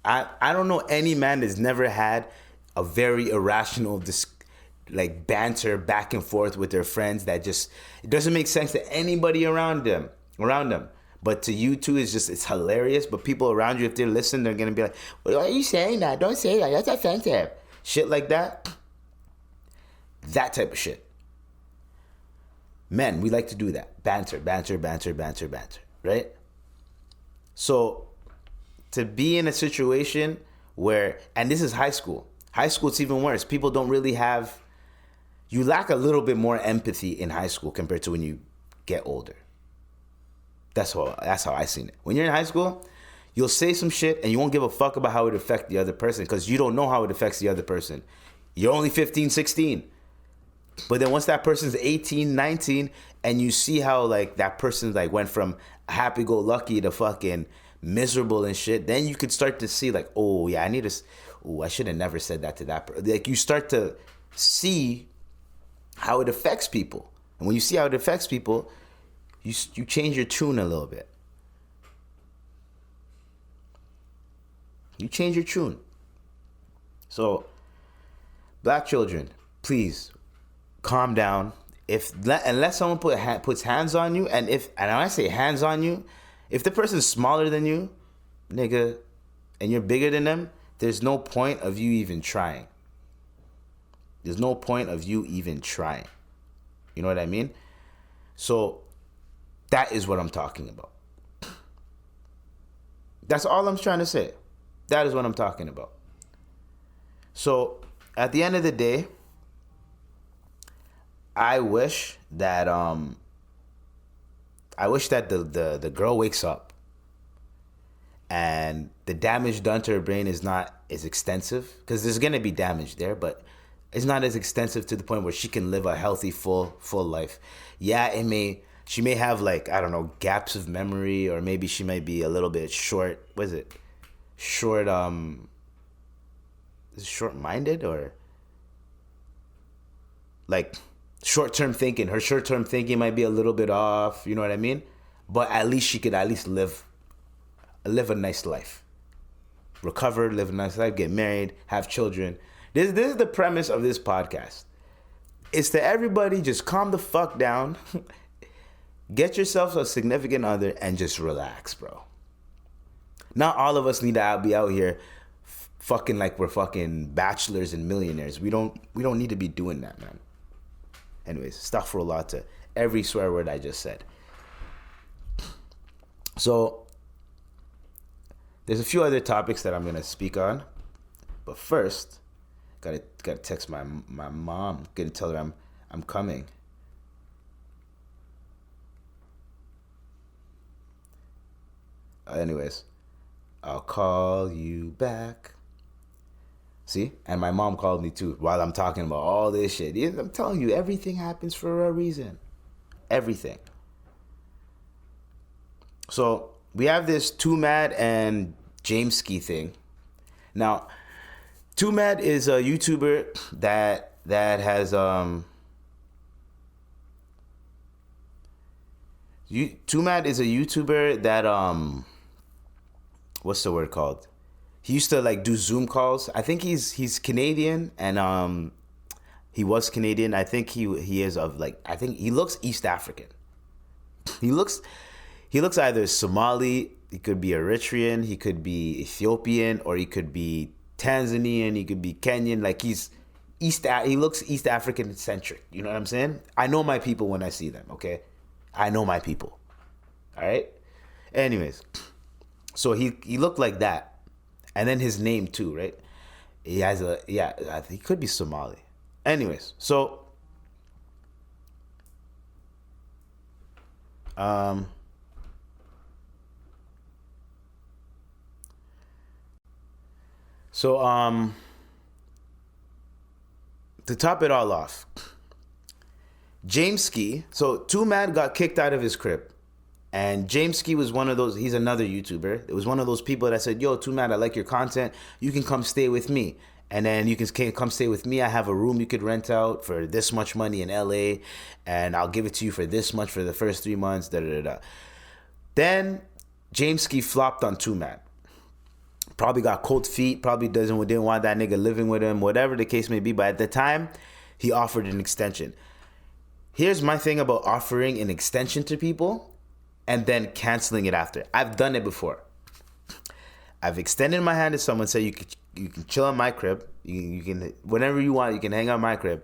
I don't know any man that's never had a very irrational banter back and forth with their friends that just, it doesn't make sense to anybody around them. But to you two, it's hilarious. But people around you, if they listen, they're going to be like, well, why are you saying that? Don't say that. That's offensive. Shit like that. That type of shit. Men, we like to do that. Banter. Right? So, to be in a situation where, and this is high school. High school, it's even worse. People don't really have, you lack a little bit more empathy in high school compared to when you get older. That's how I seen it. When you're in high school, you'll say some shit and you won't give a fuck about how it affects the other person because you don't know how it affects the other person. You're only 15, 16. But then once that person's 18, 19, and you see how like that person like went from happy-go-lucky to fucking miserable and shit, then you could start to see like, oh yeah, I should have never said that to that person. Like you start to see how it affects people. And when you see how it affects people, you change your tune a little bit. You change your tune. So, black children, please calm down. Unless someone puts hands on you, and when I say hands on you, if the person's smaller than you, nigga, and you're bigger than them, there's no point of you even trying. There's no point of you even trying. You know what I mean? So, that is what I'm talking about. That's all I'm trying to say. That is what I'm talking about. So, at the end of the day, I wish that the girl wakes up and the damage done to her brain is not as extensive, because there's gonna be damage there, but it's not as extensive to the point where she can live a healthy, full life. Yeah, it may She may have like, I don't know, gaps of memory, or maybe she might be a little bit short. What is it? Short-minded, or like short-term thinking. Her short-term thinking might be a little bit off. You know what I mean? But at least she could live a nice life. Recover, live a nice life, get married, have children. This is the premise of this podcast. It's to everybody, just calm the fuck down. Get yourself a significant other and just relax, bro. Not all of us need to be out here fucking like we're fucking bachelors and millionaires. We don't need to be doing that, man. Anyways, astaghfirullah to every swear word I just said. So there's a few other topics that I'm gonna speak on, but first, gotta text my mom. Gonna tell her I'm coming. Anyways, I'll call you back. See? And my mom called me too while I'm talking about all this shit. I'm telling you, everything happens for a reason. Everything. So we have this Too Mad and Jameskii thing. Now, Too Mad is a YouTuber that has Too Mad is a YouTuber that what's the word called? He used to like do Zoom calls. I think he's Canadian, and he was Canadian. I think he is of like, I think he looks East African. He looks either Somali, he could be Eritrean, he could be Ethiopian, or he could be Tanzanian, he could be Kenyan. Like he looks East African centric. You know what I'm saying? I know my people when I see them, okay? I know my people. All right? Anyways, so he looked like that. And then his name too, right? He has he could be Somali. Anyways, so to top it all off, Jameskii, so Too Mad got kicked out of his crib. And Jameskii was one of those, he's another YouTuber. It was one of those people that said, yo, Too Mad, I like your content. You can come stay with me. And then you can come stay with me. I have a room you could rent out for this much money in LA. And I'll give it to you for this much for the first 3 months. Then Jameskii flopped on Too Mad. Probably got cold feet. Probably didn't want that nigga living with him. Whatever the case may be. But at the time, he offered an extension. Here's my thing about offering an extension to people and then canceling it after. I've done it before. I've extended my hand to someone, said you can chill in my crib. You can, whenever you want, you can hang out in my crib.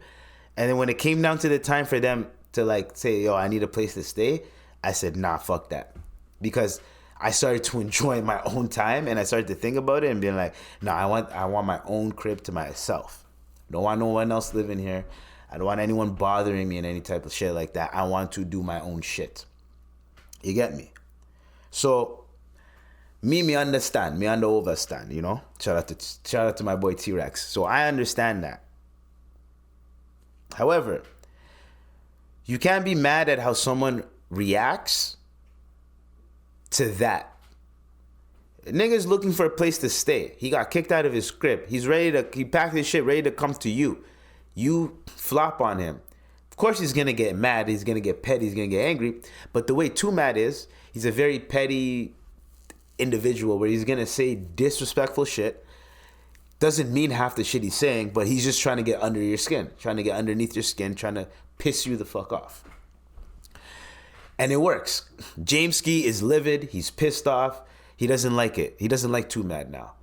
And then when it came down to the time for them to like say, yo, I need a place to stay, I said, nah, fuck that. Because I started to enjoy my own time, and I started to think about it and being like, nah, I want my own crib to myself. Don't want no one else living here. I don't want anyone bothering me in any type of shit like that. I want to do my own shit. You get me? So, me understand. Me overstand, you know? Shout out to my boy T-Rex. So, I understand that. However, you can't be mad at how someone reacts to that. Nigga's looking for a place to stay. He got kicked out of his crib. He packed his shit ready to come to you. You flop on him. Of course he's going to get mad. He's going to get petty. He's going to get angry. But the way Too Mad is, he's a very petty individual where he's going to say disrespectful shit. Doesn't mean half the shit he's saying, but he's just trying to get under your skin. Trying to get underneath your skin. Trying to piss you the fuck off. And it works. Jameskii is livid. He's pissed off. He doesn't like it. He doesn't like Too Mad now.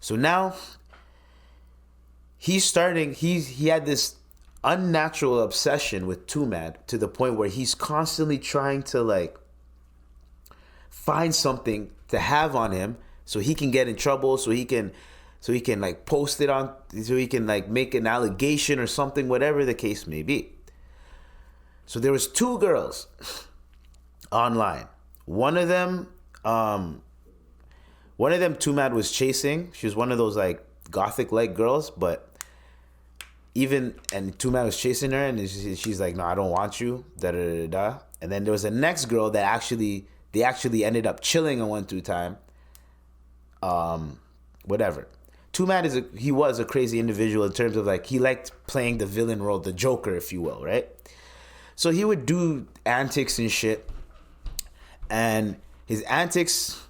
So now he had this unnatural obsession with Too Mad to the point where he's constantly trying to like find something to have on him so he can get in trouble, so he can like post it on, so he can like make an allegation or something, whatever the case may be. So there was 2 girls online. One of them Too Mad was chasing. She was one of those like gothic like girls, but and Two Man was chasing her, and she's like, no, I don't want you, da da da da. And then there was a next girl that they actually ended up chilling a 1-2 time. Whatever. Two Man was a crazy individual in terms of like he liked playing the villain role, the Joker, if you will, right? So he would do antics and shit, and his antics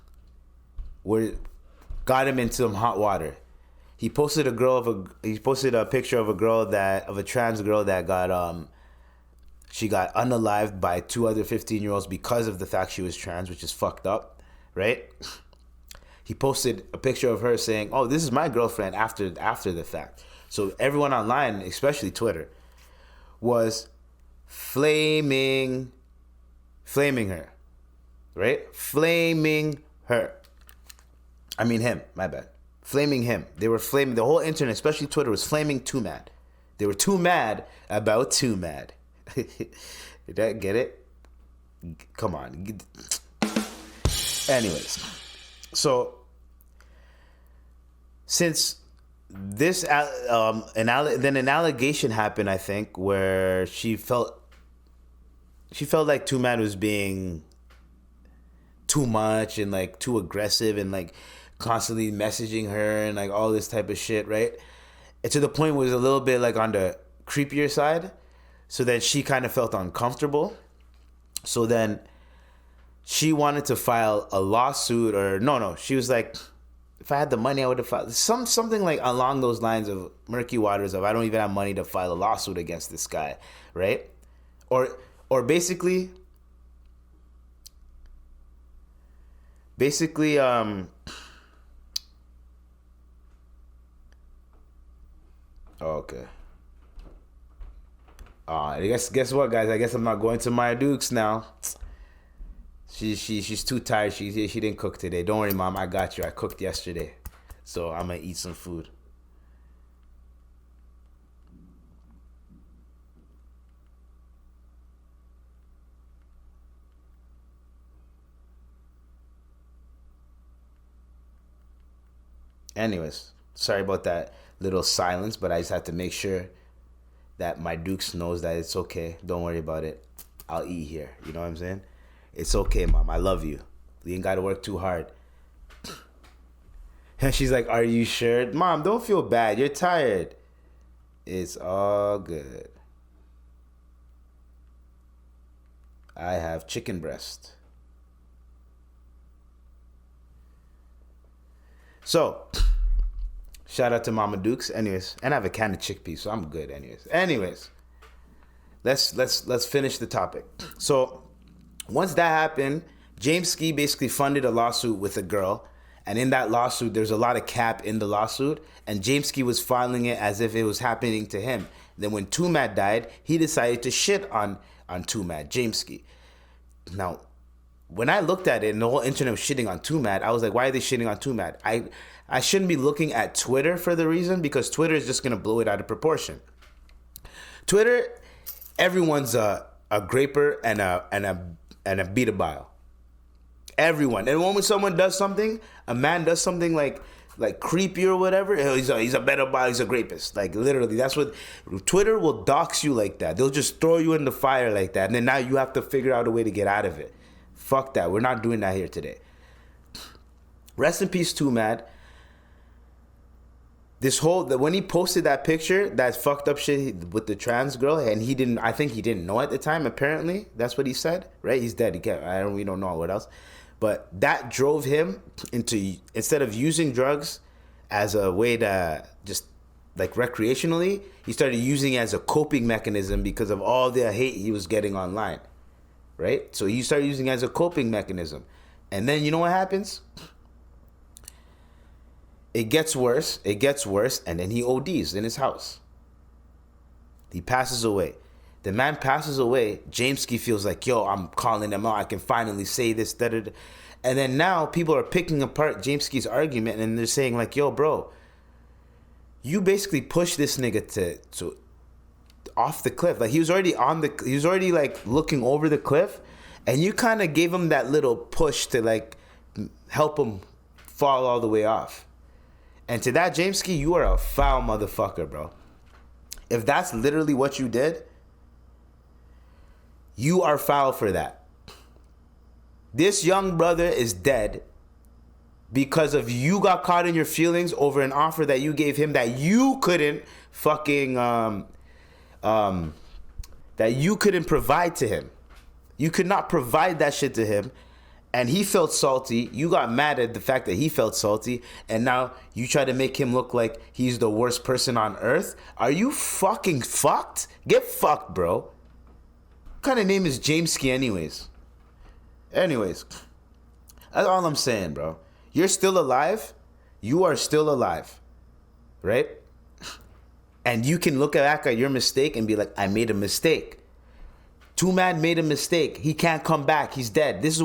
got him into some hot water. He posted a picture of a trans girl that got she got unalived by 2 other 15-year-olds because of the fact she was trans, which is fucked up, right? He posted a picture of her saying, "Oh, this is my girlfriend," after the fact. So everyone online, especially Twitter, was flaming her, right? Flaming her. I mean him, my bad. Flaming him. They were flaming, the whole internet, especially Twitter, was flaming Too Mad. They were too mad about Too Mad. Did that get it? Come on. Anyways, so since this, then an allegation happened, I think, where she felt like Too Mad was being too much and like too aggressive and like constantly messaging her and like all this type of shit, right? And to the point where it was a little bit like on the creepier side. So then she kind of felt uncomfortable. So then she wanted to file a lawsuit, or no, she was like, if I had the money, I would have filed something like along those lines of murky waters of I don't even have money to file a lawsuit against this guy, right? Or basically okay. Guess what, guys? I guess I'm not going to Maya Dukes now. She's too tired. She didn't cook today. Don't worry, Mom. I got you. I cooked yesterday, so I'm gonna eat some food. Anyways, sorry about that little silence, but I just had to make sure that my Dukes knows that it's okay. Don't worry about it. I'll eat here. You know what I'm saying? It's okay, Mom. I love you. You ain't got to work too hard. And she's like, are you sure? Mom, don't feel bad. You're tired. It's all good. I have chicken breast. So, shout out to Mama Dukes. Anyways, and I have a can of chickpeas, so I'm good. Anyways, let's finish the topic. So, once that happened, Jameskii basically funded a lawsuit with a girl, and in that lawsuit, there's a lot of cap in the lawsuit, and Jameskii was filing it as if it was happening to him. Then when Too Mad died, he decided to shit on Too Mad, Jameskii. Now, when I looked at it and the whole internet was shitting on Too Mad, I was like, why are they shitting on Too Mad? I shouldn't be looking at Twitter for the reason, because Twitter is just going to blow it out of proportion. Twitter, everyone's a graper and a beta-bile. Everyone. And when someone does something, a man does something like creepy or whatever, he's a beta-bile, he's a rapist. Like, literally, that's what... Twitter will dox you like that. They'll just throw you in the fire like that, and then now you have to figure out a way to get out of it. Fuck that. We're not doing that here today. Rest in peace, Too Mad. When he posted that picture, that fucked up shit with the trans girl, and I think he didn't know at the time, apparently. That's what he said, right? He's dead. We don't know what else. But that drove him into, instead of using drugs as a way to just, like, recreationally, he started using it as a coping mechanism because of all the hate he was getting online, right? So he started using it as a coping mechanism. And then you know what happens? It gets worse, and then he ODs in his house. He passes away. The man passes away. Jameskii feels like, yo, I'm calling him out. I can finally say this. Da-da-da. And then now people are picking apart Jameski's argument, and they're saying like, yo, bro, you basically pushed this nigga to off the cliff. Like, he was already like looking over the cliff, and you kind of gave him that little push to like help him fall all the way off. And to that, Jameskii, you are a foul motherfucker, bro. if that's literally what you did, you are foul for that. This young brother is dead because of you got caught in your feelings over an offer that you gave him that you couldn't fucking that you couldn't provide to him. You could not provide that shit to him, and he felt salty. You got mad at the fact that he felt salty, and now you try to make him look like he's the worst person on earth. Are you fucking fucked? Get fucked, bro. What kind of name is jameskii anyways? Anyways, that's all I'm saying, bro. You're still alive. You are still alive, right? And you can look back at your mistake and be like, I made a mistake. Two Man made a mistake. He can't come back. He's dead. This is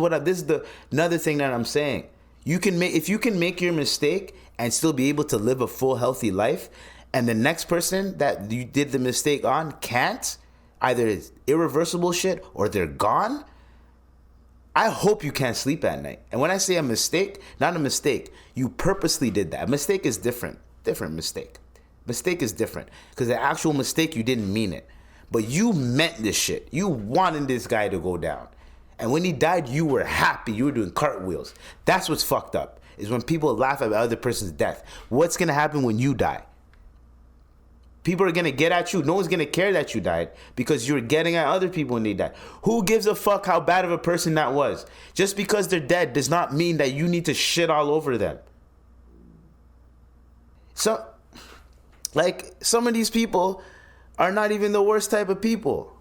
another thing that I'm saying. If you can make your mistake and still be able to live a full, healthy life, and the next person that you did the mistake on can't, either it's irreversible shit or they're gone, I hope you can't sleep at night. And when I say a mistake, not a mistake, you purposely did that. A mistake is different. Different mistake. Mistake is different. Because the actual mistake, you didn't mean it. But you meant this shit. You wanted this guy to go down. And when he died, you were happy. You were doing cartwheels. That's what's fucked up, is when people laugh at the other person's death. What's going to happen when you die? People are going to get at you. No one's going to care that you died because you're getting at other people when they died. Who gives a fuck how bad of a person that was? Just because they're dead does not mean that you need to shit all over them. So, like, some of these people are not even the worst type of people.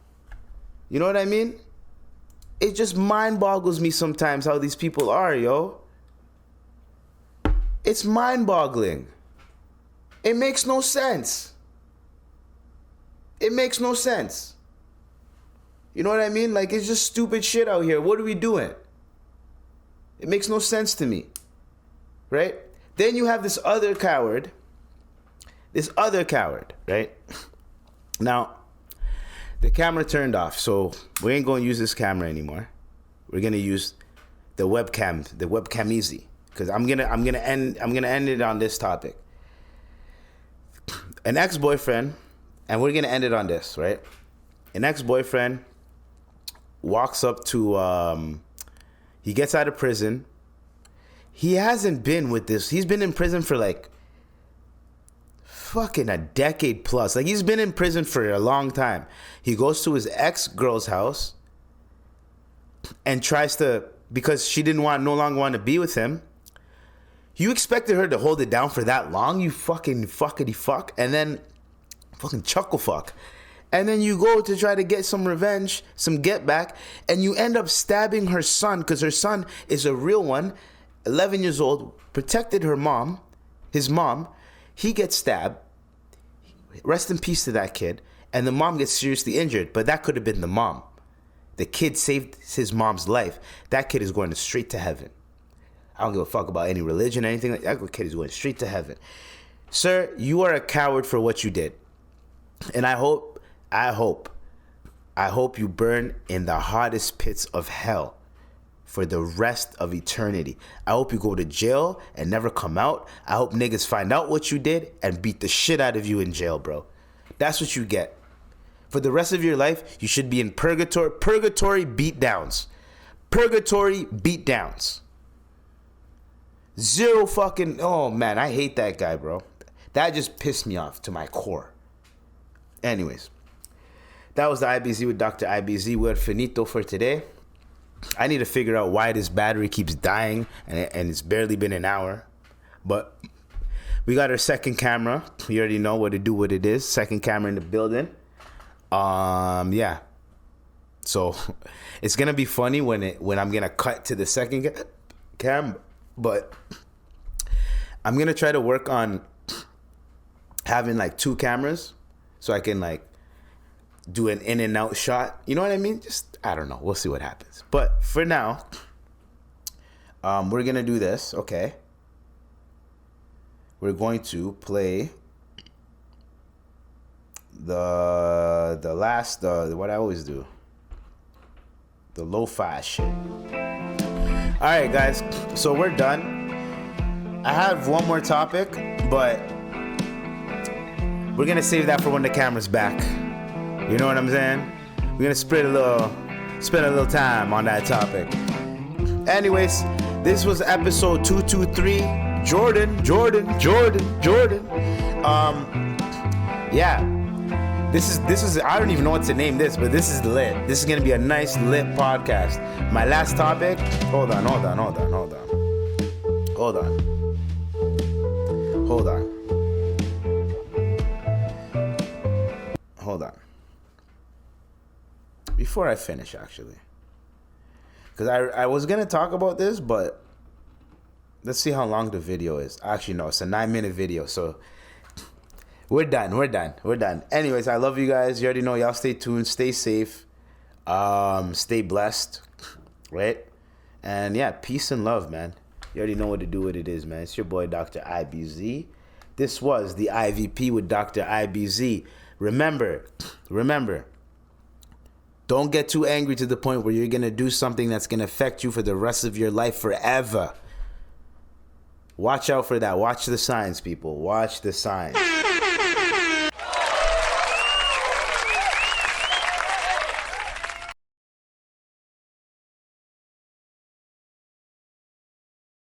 You know what I mean? It just mind boggles me sometimes how these people are, yo. It's mind boggling. It makes no sense. It makes no sense. You know what I mean? Like, it's just stupid shit out here. What are we doing? It makes no sense to me. Right? Then you have this other coward. Right? Now, the camera turned off, so we ain't going to use this camera anymore. We're going to use the webcam easy, because I'm gonna end it on this topic. An ex-boyfriend, and we're going to end it on this, right? An ex-boyfriend walks up to, he gets out of prison. He hasn't been with this. He's been in prison for like fucking a decade plus. Like, he's been in prison for a long time. He goes to his ex-girl's house and tries to, because she no longer want to be with him. You expected her to hold it down for that long? You fucking fuckity fuck. And then fucking chuckle fuck. And then you go to try to get some revenge, some get back, and you end up stabbing her son, because her son is a real one, 11 years old, protected his mom. He gets stabbed. Rest in peace to that kid. And the mom gets seriously injured, but that could have been the mom. The kid saved his mom's life. That kid is going straight to heaven. I don't give a fuck about any religion or anything like that. That kid is going straight to heaven. Sir, you are a coward for what you did. And I hope you burn in the hottest pits of hell for the rest of eternity. I hope you go to jail and never come out. I hope niggas find out what you did and beat the shit out of you in jail, bro. That's what you get. For the rest of your life, you should be in purgatory beatdowns. Purgatory beatdowns. Zero fucking, oh man, I hate that guy, bro. That just pissed me off to my core. Anyways, that was the IBZ with Dr. IBZ. We're finito for today. I need to figure out why this battery keeps dying, and it's barely been an hour. But we got our second camera. You already know what it is. Second camera in the building. Yeah. So it's gonna be funny when I'm gonna cut to the second cam, but I'm gonna try to work on having like two cameras, so I can like do an in and out shot. You know what I mean? Just, I don't know. We'll see what happens. But for now, we're going to do this. Okay. We're going to play the last, what I always do. The lo-fi shit. All right, guys. So we're done. I have one more topic, but we're we're gonna save that for when the camera's back. You know what I'm saying? We're gonna spend a little time on that topic. Anyways, this was episode 223. Jordan. Yeah. This is I don't even know what to name this, but this is lit. This is gonna be a nice lit podcast. My last topic. Hold on. Before I finish, actually, because I was gonna talk about this, but let's see how long the video is. Actually, no, it's a 9-minute video, so we're done. Anyways, I love you guys. You already know. Y'all stay tuned. Stay safe. Stay blessed. Right? And yeah, peace and love, man. You already know what to do. What it is, man. It's your boy, Dr. IBZ. This was the IVP with Dr. IBZ. Remember. Don't get too angry to the point where you're going to do something that's going to affect you for the rest of your life forever. Watch out for that. Watch the signs, people. Watch the signs.